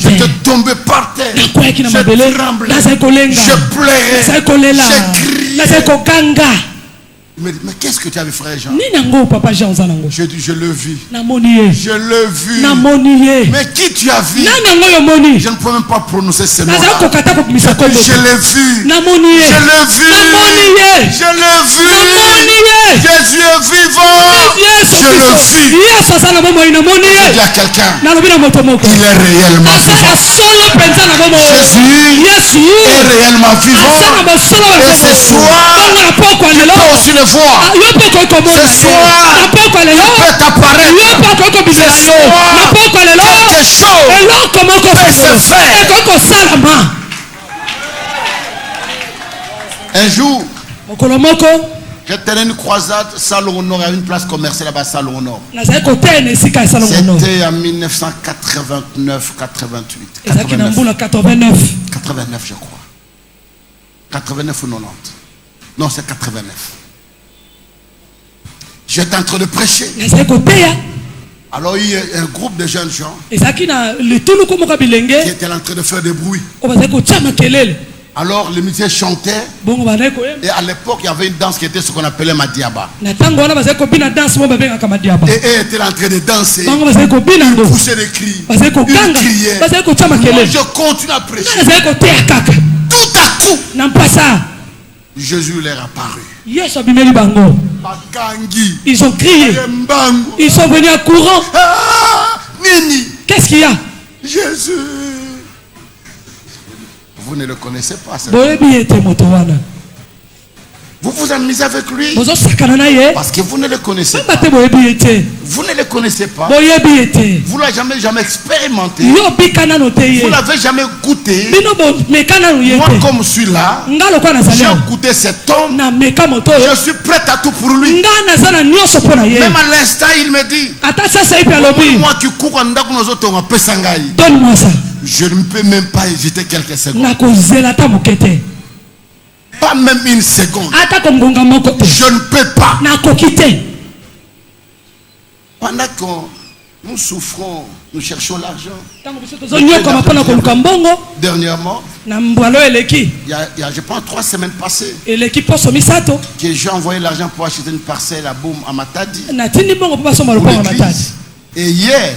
te tombais par terre. Je tremblais. Je pleurais. J'ai crié. Mais qu'est-ce que tu avais, frère Jean? Je dis, je le vis. Je le vis. Mais qui tu as vu? Je ne peux même pas prononcer ce nom-là. Je l'ai vu. Je l'ai vu. Je l'ai vu. Jésus est vivant. Je le vis. Je dis à quelqu'un, il est réellement vivant. Jésus est réellement vivant. Et ce soir, tu peux aussi le voir. Ce soir, il peut t'apparaître. Ce soir, quelque chose peut se faire. Un jour, j'ai tenu une croisade Salon Nord, à une place commerciale là-bas, Salon Nord. C'était en 1989, 88. 89, je crois. 89 ou 90. Non, c'est 89. J'étais en train de prêcher. Alors il y a un groupe de jeunes gens qui étaient en train de faire des bruits. Alors les musiciens chantaient. Et à l'époque il y avait une danse qui était ce qu'on appelait Madiaba. Et eux étaient en train de danser. Ils poussaient des cris. Ils criaient. Moi je continue à prêcher. Tout à coup Jésus leur est apparu. Ils ont crié. Ils sont venus en courant. Qu'est-ce qu'il y a? Jésus. Vous ne le connaissez pas. Vous vous amusez avec lui parce que vous ne le connaissez pas. Vous ne le connaissez pas. Vous ne l'avez jamais expérimenté. Vous ne l'avez jamais goûté. Moi comme je suis là, j'ai goûté cet homme. Je suis prêt à tout pour lui. Même à l'instant il me dit, moi qui cours en donne-moi ça. Je ne peux même pas hésiter quelques secondes. Pas même une seconde. Je ne peux pas. Pendant que nous souffrons, nous cherchons l'argent. Dernièrement, il y a je pense 3 semaines passées, que j'ai envoyé l'argent pour acheter une parcelle à Boum à Matadi. Et hier,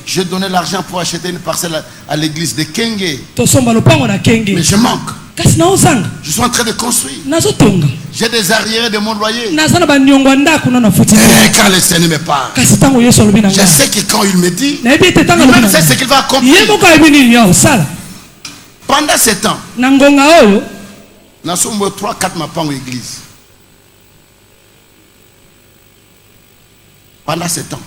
j'ai donné l'argent pour acheter une parcelle à l'église de Kenge. Mais je manque. Je suis en train de construire. J'ai des arriérés de mon loyer. Et quand le Seigneur me parle, je sais que quand il me dit, il sait ce qu'il va accomplir. Pendant ce temps, nous sommes 3-4 mapans à l'église. Pendant ce temps,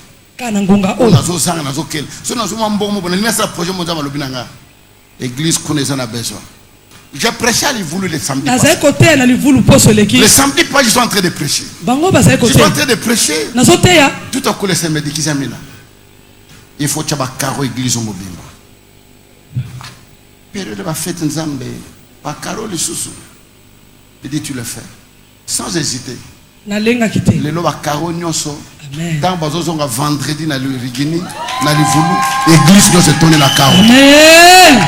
l'église connaissant a besoin. J'ai prêché à l'Ivoulu le samedi passé. Le samedi passé, je suis en train de prêcher. Je suis en train de prêcher. Tout à coup, le Seigneur me dit, il faut que tu aies un église au Mobimba. Période de la fête Nzambe, pas caro le sous. Il dit, tu le fais. Sans hésiter. Le loba caro nyonso. Dans bazozo nga vendredi na le rigini na l'Ivoulu, église doit se tourner la caro. Amen.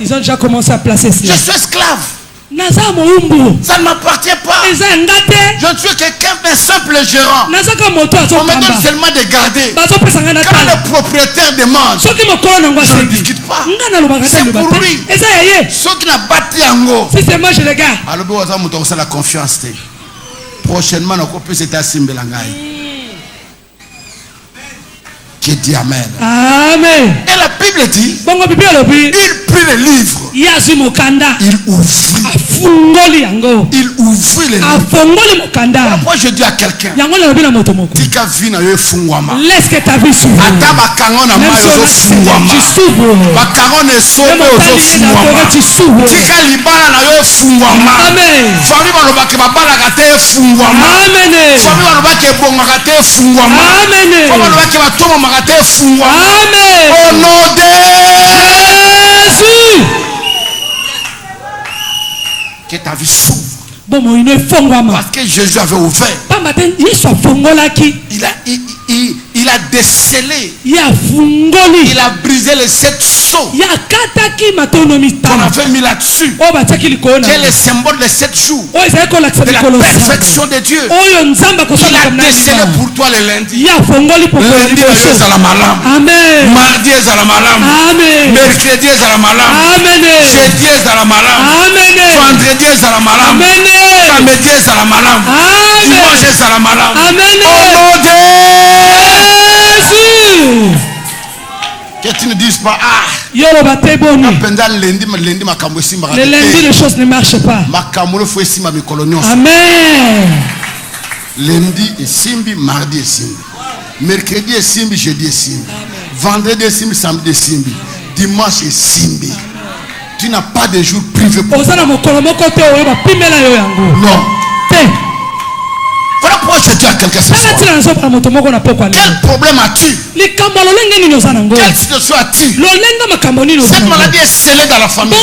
Ils ont déjà commencé à placer cela. Je suis esclave. Ça ne m'appartient pas. Je suis quelqu'un d'un simple gérant. On me donne seulement de garder. Quand le propriétaire demande, je ne discute pas. C'est pour lui. Ceux qui n'ont bâti en haut. Si c'est moi, je les garde. Alors, on a la confiance. Prochainement, on peut être à Simbelangaï. Qui dit Amen. Amen. Et la Bible dit, il prit le livre. Il ouvrit le livre. Moi je dis à quelqu'un, tika vina yo fungwama. Laisse que ta vie s'ouvre. Ata bakango na mayo zo fungwama. Bakango ne sobo zo fungwama. Tika libala na yo fungwama. Amen. Fami balobaki babala kate fungwama. Amen. Famille balobaki ebongaka te fungwama. Amen. Balobaki batomamaka te fungwama. Amen. Au nom de Jésus. Que ta vie s'ouvre. Bon, moi, il est fongwama. Parce que Jésus avait ouvert. Il a décelé. Il a brisé les 7 sceaux qu'on avait mis là-dessus. Qui est le symbole des 7 jours. De la perfection de Dieu. Il a décelé pour toi le lundi. Lundi est à la malam. Mardi est à la malam. Mercredi est à la malam. Jeudi est à la malam. Vendredi est à la malam. Samedi est à la malam. Dimanche est à la malam. Au nom de Jésus. Que tu ne dises pas, le lundi, les choses ne marchent pas. Amen. Lundi est simbi, mardi est simbi. Mercredi est simbi, jeudi est simbi. Vendredi est simbi, samedi est simbi. Dimanche est simbi. Tu n'as pas de jour privé pour toi. Non. Voilà pourquoi je dis à quelqu'un ce soir. Quel problème as-tu? Quelle situation as-tu? Cette maladie est scellée dans la famille.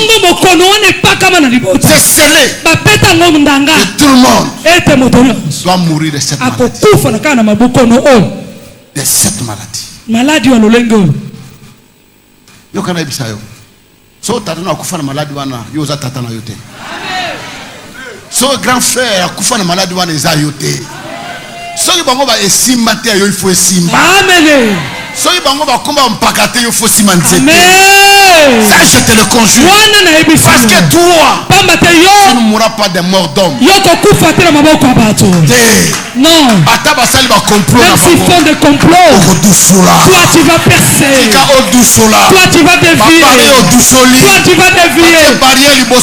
C'est scellé. Et tout le monde doit mourir de cette maladie. De cette maladie. So tatana akufa na maladi wana yoza tatana yote. So grand frère akufa na maladi wana eza yote. So bango ba esimba te yo ifo esimba. Amen. So bango ba komba mpaka te yo ifo simba nzete. Amen. Ça je te le conjure. Parce que toi tu ne mourras pas de mort d'homme. Non. Même s'ils font des complots, toi tu vas percer. Toi tu vas dévier. Toi tu vas dévier. Toi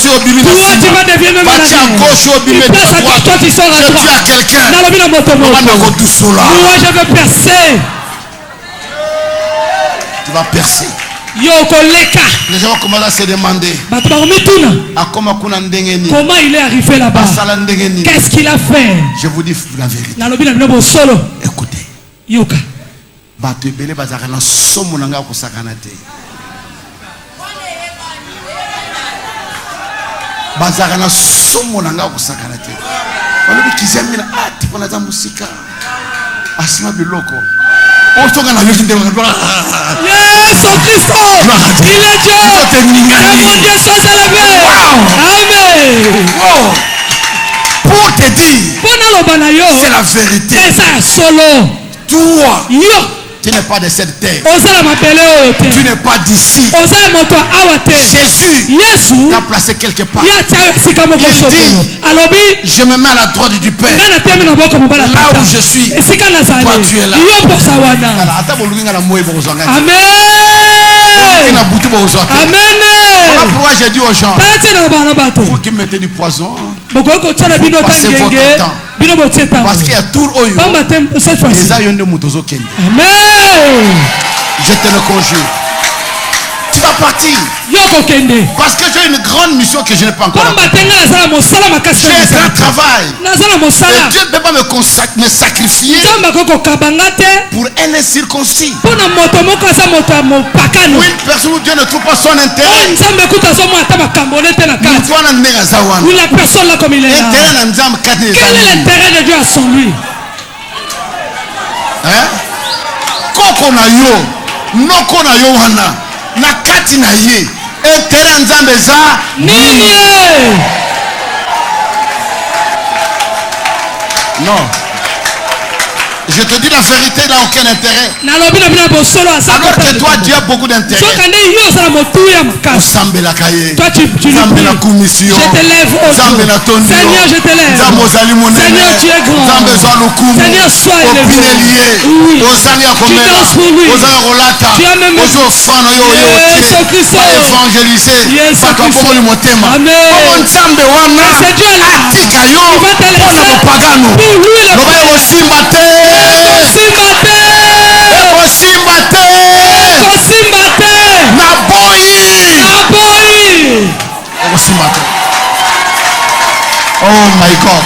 tu vas dévier même à la vie. Il place à toi, toi tu sors à toi. Moi je vais percer. Tu vas percer. Les gens vont commencer à se demander comment il est arrivé là-bas. Qu'est-ce qu'il a fait? Je vous dis la vérité. Écoutez. Yesu Christo, il est Dieu. Mon Dieu soit élevé. Amen. Pour te dire, c'est la vérité. Toi, tu n'es pas de cette terre. Tu n'es pas d'ici. Jésus t'a placé quelque part. Il dit, je me mets à la droite du Père. Là où je suis, toi tu es là. Amen. Amen. Voilà pourquoi j'ai dit aux gens, vous qui mettez du poison, vous passez votre temps. Parce qu'il y a tout au yo. Amen. Je te le conjure. Tu vas partir. Parce que j'ai une grande mission que je n'ai pas encore accomplie. J'ai un grand travail. Et Dieu ne peut pas me sacrifier pour un incirconcis. Pour une personne où Dieu ne trouve pas son intérêt. La personne là comme il est là. Quel est l'intérêt de Dieu à son lui? Koko na yo, noko na yo wana. Nakati na ye intérêt nzambe za nini? Non, je te dis la vérité, il n'a aucun intérêt. Alors que toi tu as beaucoup d'intérêt. Toi tu pries. Je t'élève au Seigneur, je t'élève. Seigneur, tu es grand. Seigneur, sois élevé. Oui. Tu danses pour lui. Tu as même Yesu Christo. Yesu Christo. Amen. C'est Dieu là. Il va te laisser. Pour lui le Oh my God.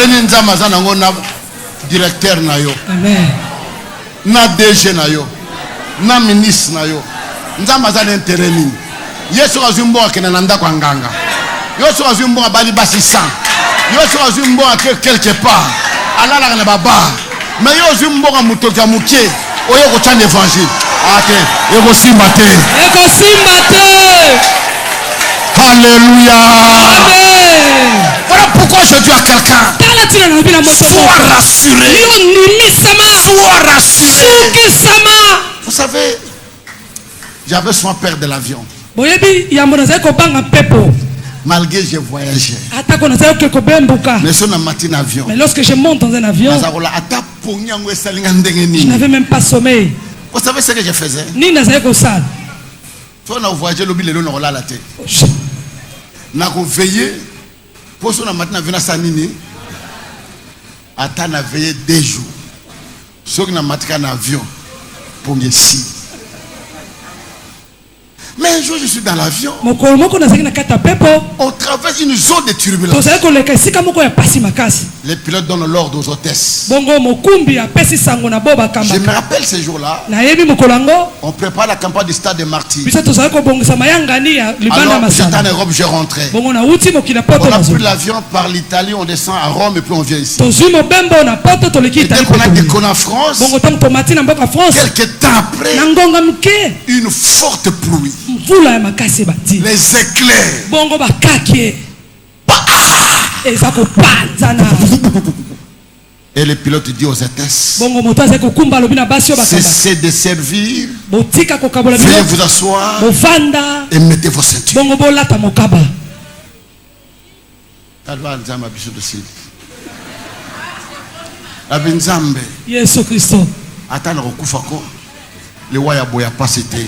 ndenge nzambe aza nango na directeur na yo. Amen. Na DG na yo. Na ministre na yo. Nzambe aza na intérêt nini? Yesu azumbo akena na ndako nganga. Yesu azumbo abali basisa. Yesu azumbo ake quelque part. Alala na baba. Mais yo azumbo ka mutoka mukie. Oyo ko tshana évangile. Ate, eko simba te. Eko simba te. Alléluia. Amen. Voilà pourquoi je dis à quelqu'un. Sois rassuré. Sois rassuré. Vous savez, j'avais soin peur de l'avion. Malgré j'ai voyagé. Mais lorsque je monte dans un avion, je n'avais même pas sommeil. Vous savez ce que je faisais? Toi, on a voyagé le billet, on a la tête. On a veillé. Pour ça, on a maintenant vu Sanini. Attends, on a veillé 2 jours. Ceux qui ont maté un avion pour me si. Mais un jour, je suis dans l'avion. On traverse une zone de turbulence. Les pilotes donnent l'ordre aux hôtesses. Je me rappelle ces jours-là. On prépare la campagne du stade de Martyrs. Alors, j'étais en Europe, je rentrais. On a pris l'avion par l'Italie, on descend à Rome et puis on vient ici. Et dès qu'on a décollé en France, quelques temps après, une forte pluie. Les éclairs. Et le pilote dit aux hôtesses, cessez de servir, veuillez vous asseoir et mettez vos ceintures. Yesu Kristo. Attends, le waya boya pas c'était.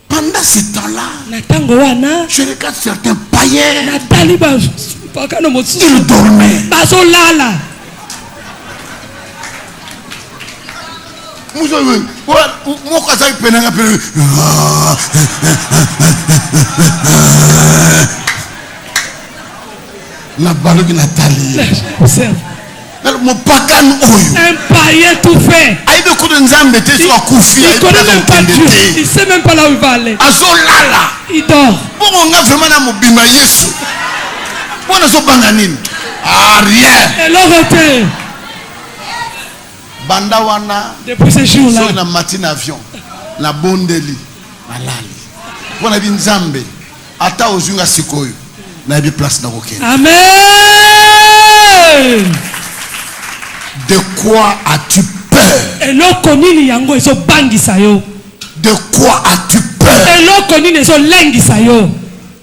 Pendant ce temps-là, je regarde certains païens. Ils dormaient. Un païen tout fait. Il connaît même pas Dieu. Il sait même pas là où il va aller. Il dort. Et l'autre depuis ce jour-là, la bondeli, amen. De quoi as-tu peur? De quoi as-tu peur?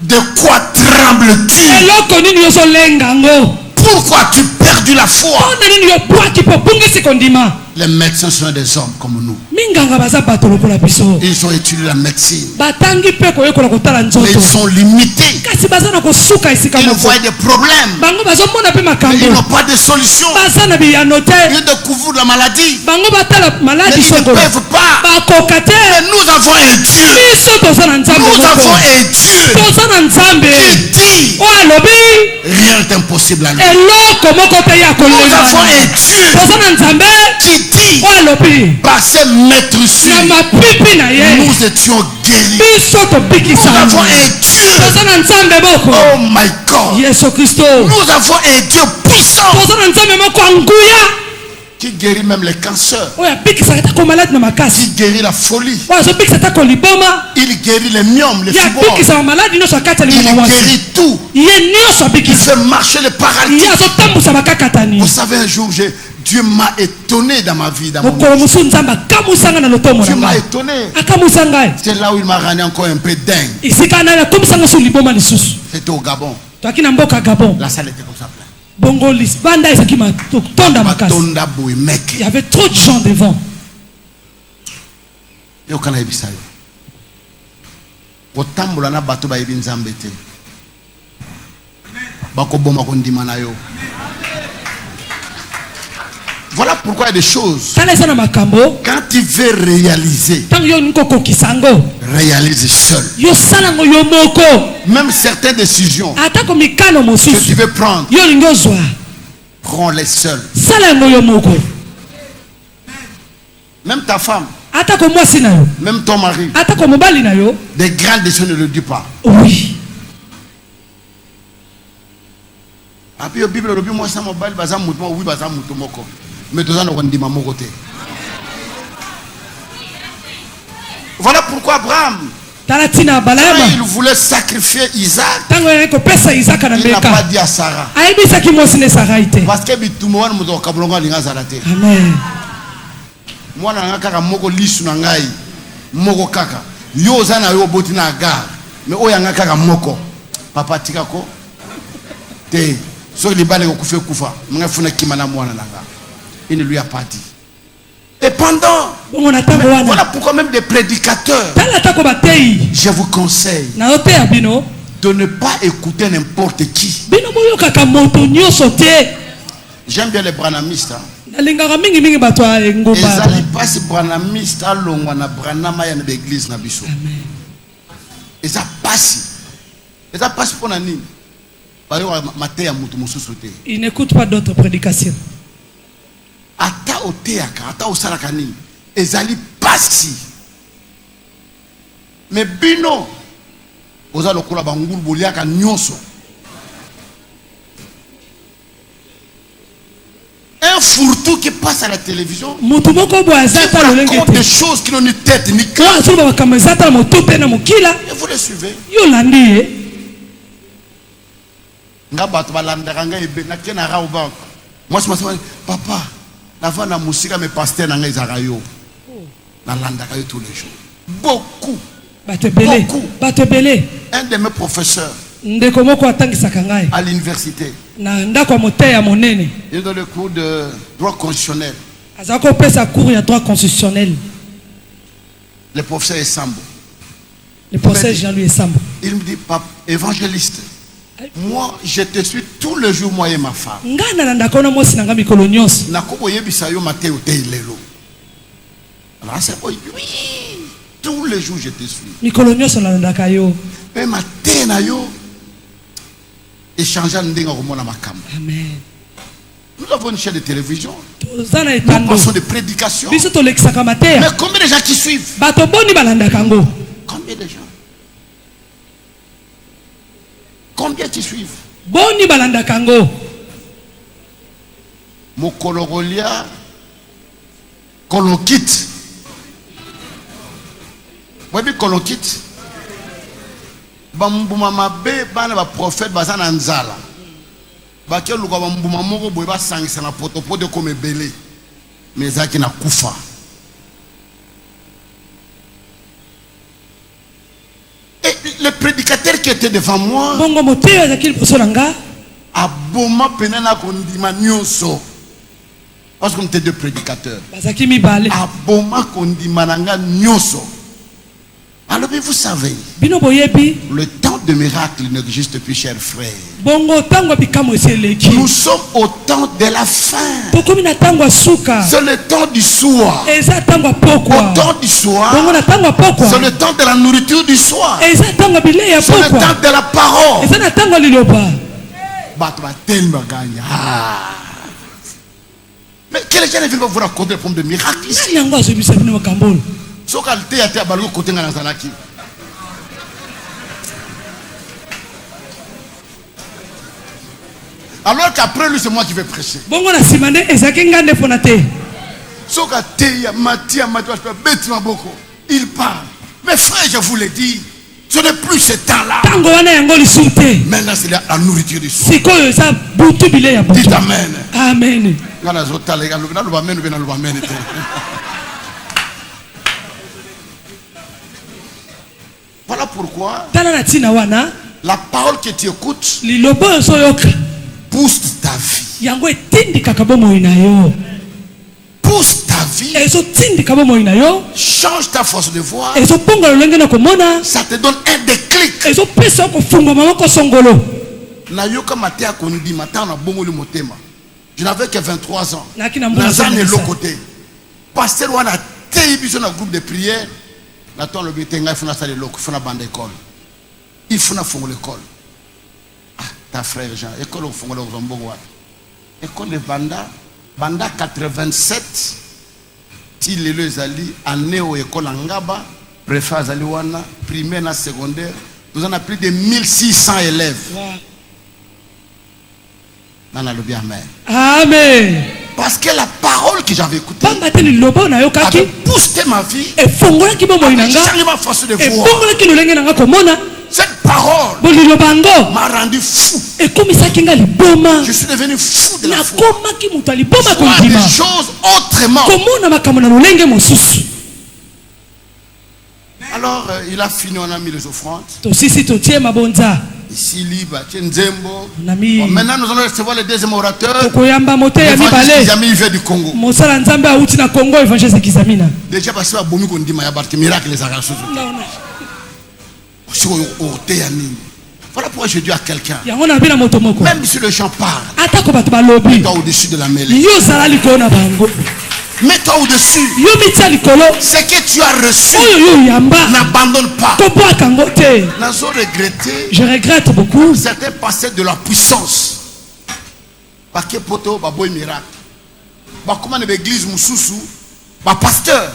De quoi trembles-tu? Pourquoi as-tu perdu la foi? Les médecins sont des hommes comme nous. Ils ont étudié la médecine. Mais ils sont limités. Ils voient des problèmes. Mais ils n'ont pas de solution. Ils découvrent la maladie. Mais ils ne peuvent pas. Mais nous avons un Dieu. Nous avons un Dieu qui dit rien n'est impossible à lui. Nous avons un Dieu qui dit par ses maîtresses nous étions guéris. Nous avons un Dieu, oh my God, nous avons un Dieu puissant qui guérit même les cancers, qui guérit la folie, il guérit les myomes, les fibromes, il guérit tout, il fait marcher les paralytiques. Vous savez, un jour Dieu m'a étonné dans ma vie, dans mon vie. Dieu m'a étonné. C'est là où il m'a rendu encore un peu dingue. C'était au Gabon. La salle était comme ça plein. Il y avait trop de gens devant. Voilà pourquoi il y a des choses. Quand tu veux réaliser, réalise seul. Même certaines décisions que tu veux prendre, prends-les seul. Même ta femme, même ton mari, des grandes décisions ne le disent pas. Oui. Après, la Bible dit moi ça mobile baza muto oui baza muto moko. Mais deux ans on dit maman côté. Voilà pourquoi Abraham, il voulait sacrifier Isaac. Il n'a pas dit à Sarah. Parce que tout le monde nous a kablonga lingazalate. Amen. Moi na ngaka moko lisu na ngai moko kaka. Yo zana yo botina agar. Mais oya ngaka moko. Papa tikako. Te so libale ko kufa kufa. Mga funa kimana mwana nanga. Il ne lui a pas dit. Et pendant, voilà pourquoi même des prédicateurs, je vous conseille de ne pas écouter n'importe qui. J'aime bien les branamistes. Ils n'allaient pas si branamistes à l'ongwana branama ya l'église na biso. Et ça passe. Et ça passe pour nani. Ils n'écoutent pas d'autres prédications. Ata oteaka, ata osalakani, ezali pasi. Mais bino, oza lokola bangulu boliaka nyonso. Un fourre-tout qui passe à la télévision, qui raconte des choses qui n'ont ni tête ni cœur. Et vous les suivez. Moi, je me suis dit, papa, avant la musique, mes pasteurs n'ont pas yo. Na landaka yo tous les jours. Beaucoup. Beaucoup. Un de mes professeurs à l'université, il donne le cours de droit constitutionnel. Le professeur Essambo. Le professeur Jean-Louis Essambo. Il me dit, papa, évangéliste, moi je te suis tous les jours, moi et ma femme. Alors c'est oui, tous les jours je te suis. Mais ma tête yo échanger Amen. Nous avons une chaîne de télévision. Nous passons des prédications. Mais combien de gens qui suivent? Combien de gens? Combien qui suivent? Boni balanda kango. Mokologolia kolokit. Wabi kolokit. Bambuma mabe bana ba prophète bazana nzala. Ba ke luka bambuma moko boy ba sangisa na potopo de comme belé. Mais zaki na kufa. Et le prédicateur qui était devant moi, a boma penana kondima nyonso. Parce qu'on était deux prédicateurs. A boma kondima nanga nyonso. Alors vous savez, le temps de miracle n'existe plus, chers frères. Nous sommes au temps de la fin. C'est le temps du soir. Au temps du soir, c'est le temps de la nourriture du soir. C'est le temps de la parole. Mais quel est le vous raconter le problème de miracle ici? Alors qu'après lui, c'est moi qui vais prêcher. Il parle. Mais frère, je vous l'ai dit, ce n'est plus ce temps-là. Maintenant, c'est la nourriture du soir. Dites Amen. Amen. Voilà pourquoi la parole que tu écoutes pousse ta vie. Pousse ta vie. Change ta force de voir. Ça te donne un déclic. Je n'avais que 23 ans. Nazan est l'autre côté. Pasteur Wana Teibi sur un groupe de prière. Nathan le Bétenga, il faut faire l'école, il faut faire bande école. Il faut faire l'école. Ah, ta frère Jean, école au fond de l'Ombogwa. École de Banda 87. Il est les alliés, année au école Angaba, préfet Zaliwana, primaire et secondaire. Nous en avons plus de 1600 élèves. Dans la lobby amen. Amen. Parce que la parole que j'avais écoutée avait boosté ma vie. Et changé ma façon de voir. Cette parole m'a rendu fou. Je suis devenu fou de la foi. Voir des choses autrement. Alors, il a fini, on a mis les offrandes. Ici, libre, maintenant, nous allons recevoir le deuxième orateur. L'évangile du Congo. Déjà, parce que miracle les voilà pourquoi je dis à quelqu'un, même si les gens parlent, mets-toi au-dessus de la mêlée. Mets-toi au-dessus. Ce que tu as reçu, n'abandonne pas. Je regrette beaucoup certains passaient de la puissance. Parce que poto baboy miracle. Comment l'église mususu, pasteur,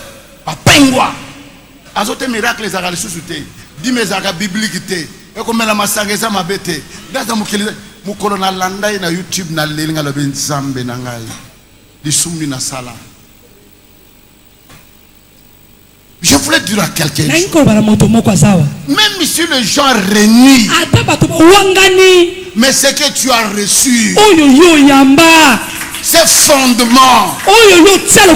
pengwa. Azote miracle les agali susute. Dis mes aga biblique te. Et comme la massageza ma bête. Dans mon colonel landa na YouTube na lelinga le benzambe na ngai. Di sumni na sala. Je voulais dire à quelqu'un, même si les gens renient, mais ce que tu as reçu, ces fondements, c'est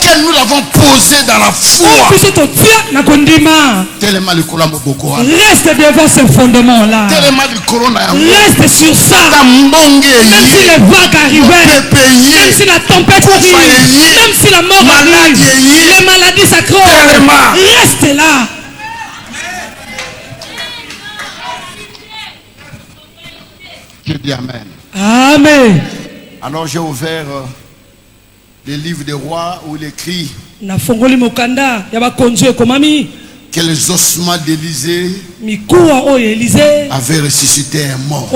que nous l'avons posé dans la foi. Tellement le colombo boko. Reste devant ces fondements-là. Tellement le corona. Reste sur ça. Même si les vagues arrivent, même si la tempête arrive, même si la mort arrive, les maladies s'accrochent, reste là. Je dis amen. Amen. Alors j'ai ouvert les livres des rois où il écrit que les ossements d'Élysée avaient ressuscité un mort.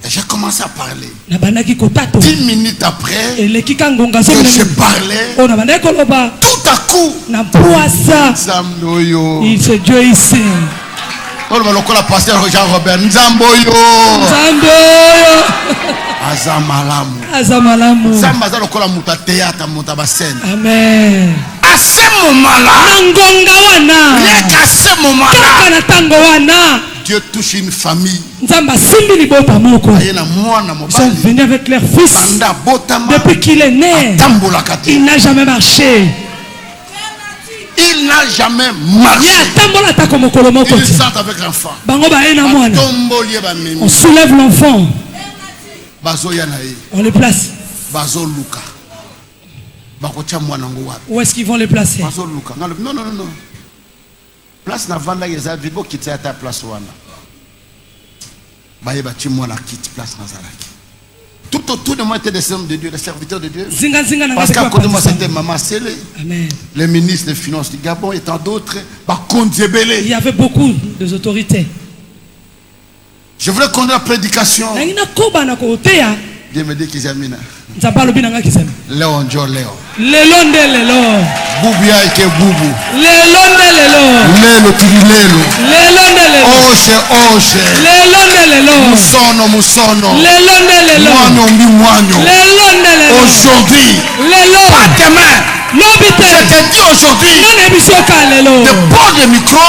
Et j'ai commencé à parler. 10 minutes après que je parlais, tout à coup, c'est Dieu ici. La pasteur Jean-Robert Nzamboyo Azamalamu Zambaza lokola muta théâtre muta basen. Amen. À ce moment-là, rien qu'à ce moment-là, Dieu touche une famille. Ils sont venus avec leur fils. Depuis qu'il est né, il n'a jamais marché. Il n'a jamais marché. Il sent avec l'enfant. On soulève l'enfant. On le place. Où est-ce qu'ils vont le placer? Non, non, non, non. Place na vanda yeza vibo kitsa ta place wana. Baye bati moi la quitte place Nazaraki. Tout autour de moi était des hommes de Dieu, des serviteurs de Dieu. Parce qu'à côté de moi c'était Maman Sélé, le ministre des Finances du Gabon et tant d'autres. Il y avait beaucoup d'autorités. Je voulais qu'on ait la prédication. Dieu me dit qu'ils aiment. Léon Joe Léon. Léon de Léon. Boubia eke Boubou. Léon de Léon. Lélo Tirilelo. Léon de Léon. Oche Oche. Léon de Léon. Musono Musono. Léon de Léon. Moigno Moigno. Léon de Léon. Aujourd'hui. Léon. Pas demain. Je te dis aujourd'hui. De prendre le micro.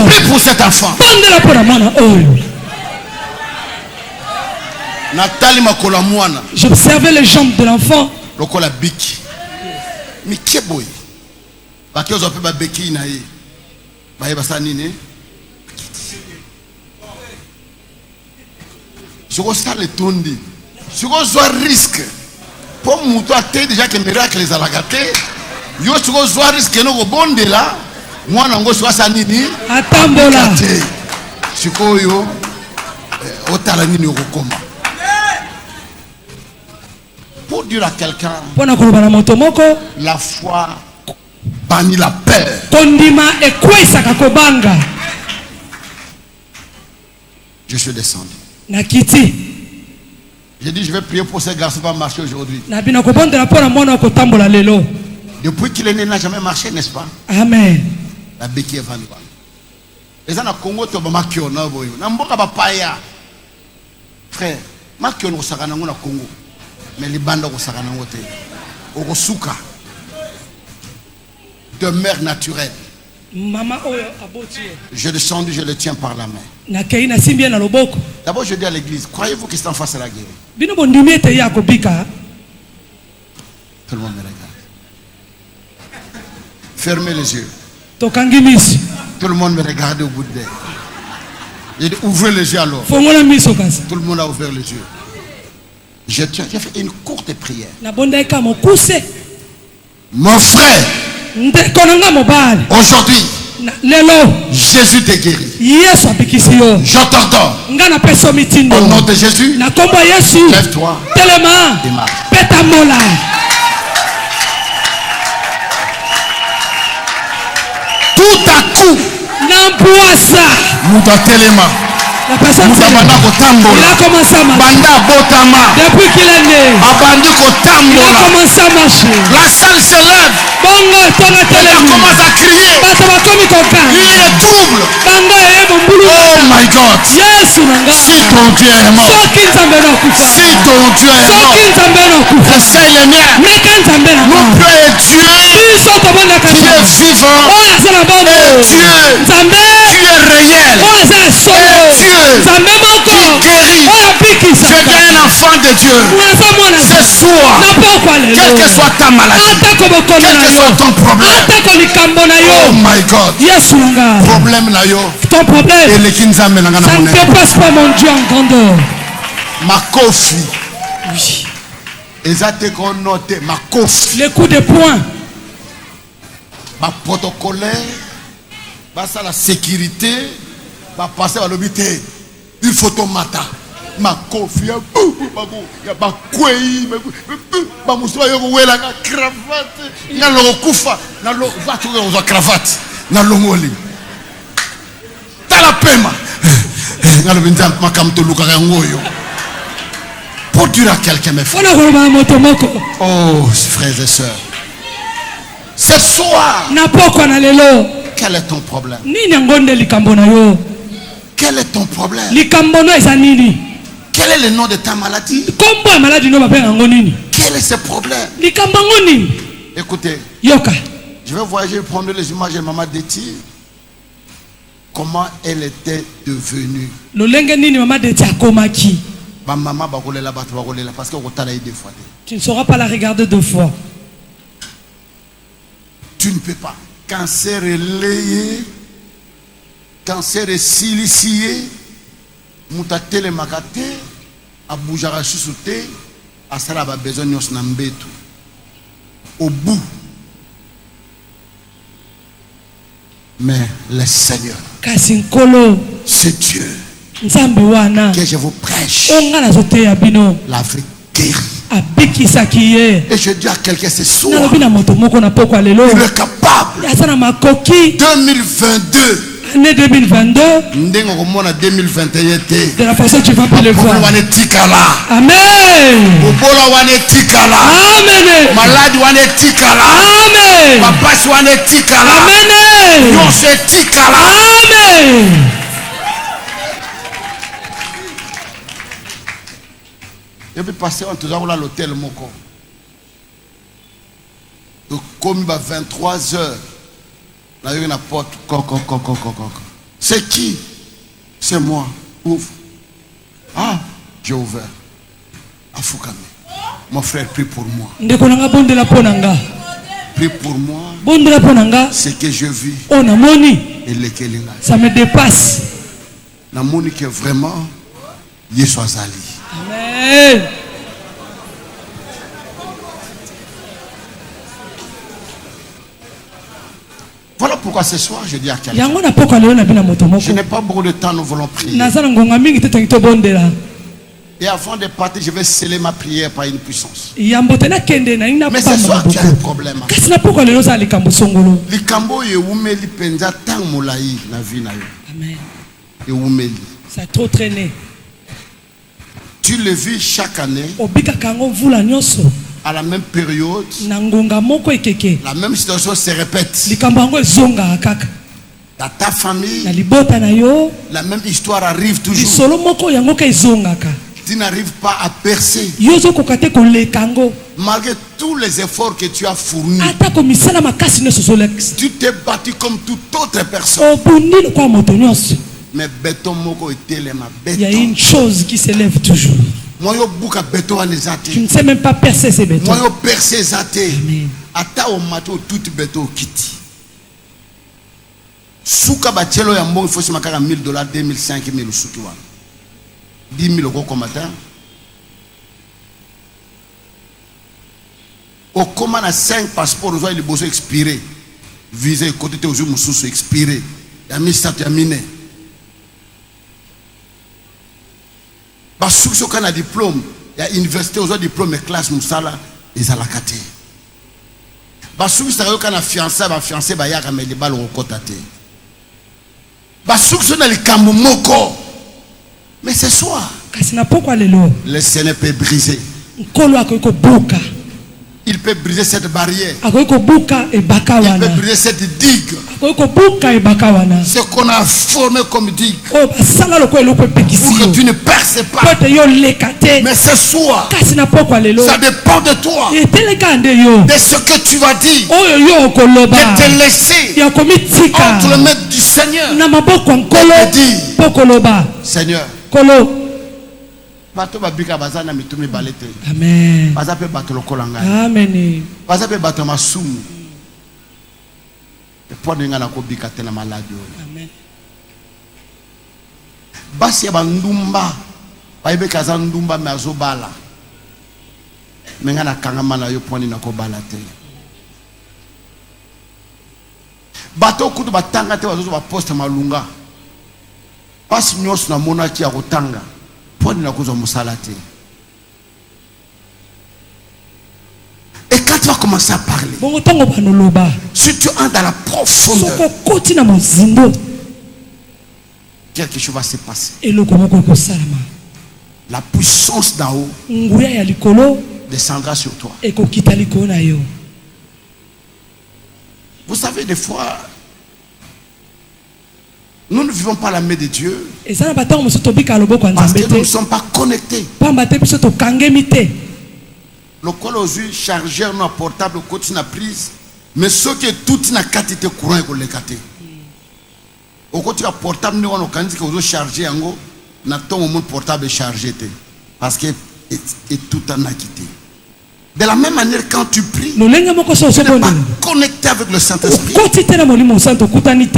Prie pour cet enfant. Nathalie Makola Mouana. J'observais les jambes de l'enfant. Lokola Biki. Mais qui est boy? Parce que vous avez Beki naïe. Baye basanine. Je ressens le tondi. Je ressens risque. Pour mouton à terre déjà que miracle les alagatés. Yo je ressens risque no bonde là. Moi nango soit sanini. Atambola. Sikoyo. Pour dire à quelqu'un, la foi bannit la peur. Je suis descendu. J'ai dit, je vais prier pour ce garçon qui va marcher aujourd'hui. Depuis qu'il est né, il n'a jamais marché, n'est-ce pas? Amen. La béquille est vendue. Les gens à Congo, tu vas marquer au Nabo. Namboka Bapaya. Frère, marquer au Saranango na Congo. Mais les bandes au Saranango, au Rosuka. De mère naturelle. Je descendu, je le tiens par la main. D'abord, je dis à l'église, croyez-vous qu'ils sont face à la guerre? Tout le monde me regarde. Fermez les yeux. Tout le monde me regarde au bout de l'œil. J'ai dit, ouvrez les yeux alors. Tout le monde a ouvert les yeux. J'ai fait une courte prière. Mon frère, aujourd'hui, Jésus t'est guéri. Je t'entends. Au nom de Jésus, lève-toi et marche. Tout à coup, la personne il a commencé à marcher. Depuis qu'il est né, il a commencé à marcher. La salle se lève. Il commence à crier. Il est trouble. Oh my God. Si ton Dieu est mort, si ton Dieu est mort, essaye les miens. Nous Dieu est Dieu qui est vivant. Et Dieu qui est réel. Et Dieu qui guérit. Je viens un enfant de Dieu. Ce soir, quelle que soit ta maladie, quel que soit ton problème, oh my God, problème là yo, ton problème, ça ne dépasse pas mon Dieu en grandeur. Ma kofi, ma kofi, les coups de poing, ma protocolaire, ça la sécurité, va passer à l'hôpital. Il faut ton matin. Ma kofi, il y a ma kouei, ma moussa, la cravate, il y a le koufa, il y a le cravate, il y a le moli. T'as la pema. Il y a le binzam, ma kamto lukarangoyo. Pour dire à quelqu'un, mes frères. Oh, frères et sœurs. Ce soir, quel est ton problème? Quel est ton problème? Quel est le nom de ta maladie? Quel est ce problème? Écoutez, je vais voyager prendre les images de Maman Deti. Comment elle était devenue. Ma maman va rouler là-bas, parce que deux fois. Tu ne sauras pas la regarder deux fois. Tu ne peux pas. Cancer est layé. Cancer est silicié. Moutatele makate. Aboujara chusute. Asala ba besoin nyos nambetu. Au bout. Mais le Seigneur, c'est Dieu que je vous prêche. La vraie guérie. Et je dis à quelqu'un ce soir, il est capable. 2022. Année 2022, de la façon tu vas pas le voir. Amen. Amen. Malade wane tikala. Amen. Papa wane tikala. Amen. Non c'est tikala. Amen. Et puis passer en tout à l'hôtel Moko. Donc comme il va 23 heures. Là, il y a une porte. C'est qui? C'est moi. Ouvre. Ah, j'ai ouvert. Afoukame. Mon frère, prie pour moi. Prie pour moi. Ce que je vis. Et lequel ça me dépasse. La monique est vraiment Yeshua Zali. Amen. Voilà pourquoi ce soir je dis à quelqu'un. Je n'ai pas beaucoup de temps, nous voulons prier. Et avant de partir, je vais sceller ma prière par une puissance. Mais ce soir, tu as un problème. Ça a trop traîné. Tu le vis chaque année. À la même période. La même situation se répète. Dans ta famille, la même histoire arrive toujours. Tu n'arrives pas à percer. Malgré tous les efforts que tu as fournis, tu t'es battu comme toute autre personne. Mais béton moko etelema béton. Il y a une chose qui s'élève toujours. Tu ne sais même pas percer ces bétons. Amen. Ata o mato tout béton kiti. Souka bachelo ya mbongo faut simakaka $1000, 2000, 5000 souki wana. 10 000 euros comme matin. Au commun à 5 passeports, nous avons les besoins expirés. Visé côté aux yeux moussous expiré. Il y a mis ça, il y a miné. Parce que quand on a diplôme, il y a université aux autres diplômes et classe moussala, ils ont la caté. Parce que quand on a fiancé, il y a des balles au côté. Parce que on a les cambo moko. Mais ce soir, le Seigneur peut briser. Il peut briser cette barrière. Il peut briser cette digue. Ce qu'on a formé comme digue. Pour que tu ne perces pas. Mais ce soir, ça dépend de toi. De ce que tu vas dire. De te laisser entre les mains du Seigneur. De dire, Seigneur, bato babika bazana mitumi balete. Amen. Bazape bato lokolanga. Amen. Bazape bato masumu. Et pour n'enga na ko bika tena maladi. Amen. Basi bandumba. Baibe kazandumba meazo bala. Menga na kangama na yo poni na ko bala te. Bato kutu batanga te wazo ba poste malunga. Pas nyos na monaki ya kotanga. Et quand tu vas commencer à parler, si tu entres dans la profondeur, quelque chose va se passer. La puissance d'en haut descendra sur toi. Vous savez, des fois, nous ne vivons pas la main de Dieu parce que nous ne sommes pas connectés. Le col aux yeux chargeur non portable côté na prise, mais ce qui est tout na quantité courant et le caté. Au côté la portable nous on candidat aux charger ango na ton moment portable chargé parce que est tout en quitté. De la même manière, quand tu pries, tu n'es pas connecté avec le Saint-Esprit. Tu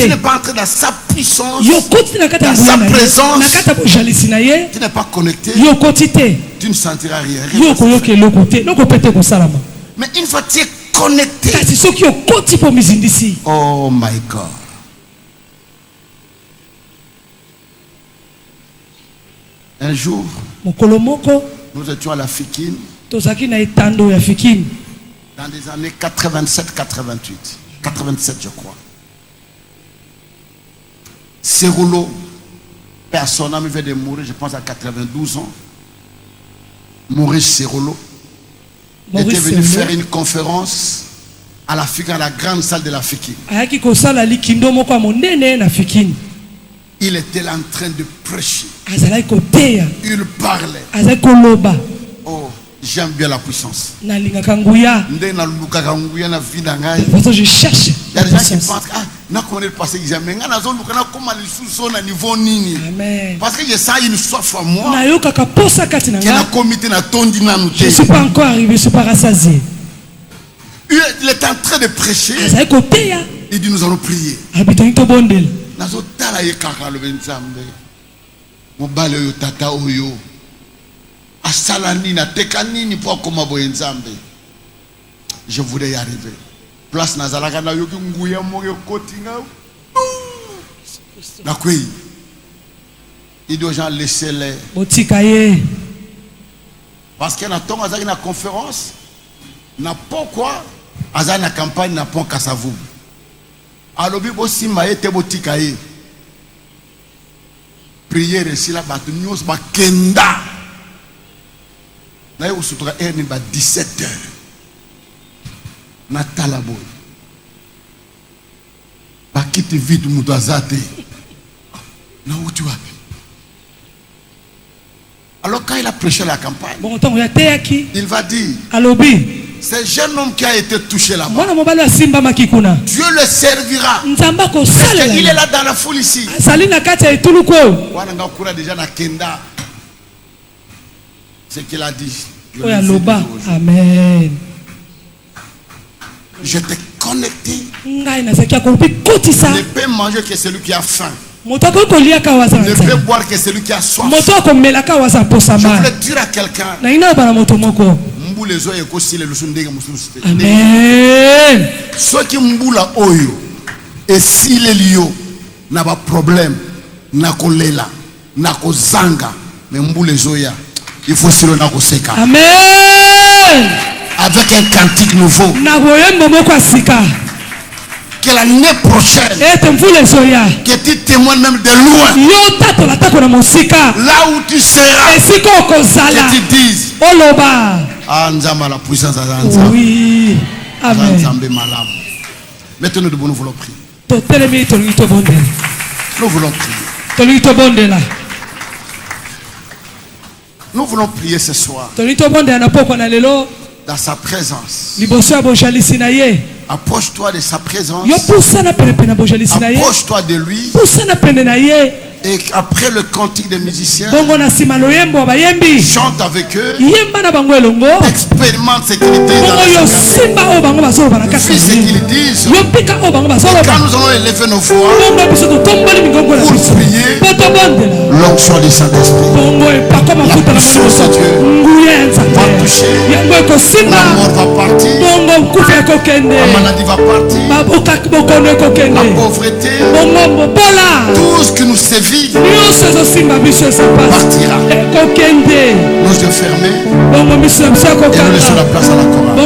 n'es pas entré dans sa puissance, dans sa présence. Tu n'es pas connecté. Tu ne sentiras rien. Mais une fois que tu es connecté, oh my God. Un jour, nous étions à la Fikine. Dans les années 87, 88, 87 je crois. Céroulo, personne n'a vient de mourir, je pense à 92 ans. Maurice Céroulo était venu faire une conférence à la Fikine, à la grande salle de la Fikine. Il était là en train de prêcher. Il parlait. Oh, j'aime bien la puissance. Je cherche. Il y a des gens qui pensent parce que j'ai ça une soif à moi. Je ne suis pas encore arrivé, je ne suis pas rassasié. Il est en train de prêcher. Il dit nous allons prier. Je voulais y arriver. place nazalaka na yoki nguya moko kotinga na kwei il doit gens laisser les botikaye parce que na tonga azaki na conférence na pourquoi azali na campagne na pont Kasavu alobi bosimba ye te botikaye prière ici là bato nyos ba kenda na yo sutra erni ba 17h na talabo ba kiti vite mutu azate na uti wapi. Alors quand il a prêché la campagne, il va dire, c'est jeune homme qui a été touché là-bas, Dieu le servira. Il est là dans la foule ici. C'est ce qu'il a dit. Amen. Je t'ai connecté. Ne peut manger que celui qui a faim. Ne peut boire que celui qui a soif. Je voulais dire à quelqu'un. Amen. Ceux qui mbula oyo et si les lios n'a pas problème n'a kolela n'a kozanga mais mbule zoya il faut se le na koseka. Amen. Avec un cantique nouveau. Que l'année prochaine, que tu témoignes même de loin, là où tu seras, que tu dises, ah, Nzamba, la puissance de Nzamba. Oui, amen. Maintenant, nous voulons prier. Nous voulons prier. Nous voulons prier ce soir. Dans sa présence. Approche-toi de sa présence. Approche-toi de lui. Et après le cantique des musiciens, chante avec eux, expérimente ce qu'ils disent dans la semaine, fais ce qu'ils disent. Et quand nous allons élever nos voix pour prier, l'onction du Saint-Esprit, la puissance de Dieu va toucher, la mort va partir, la maladie va partir, la pauvreté, tout ce que nous sévit partira. Nous se fermer et nous laissons la place à la chorale.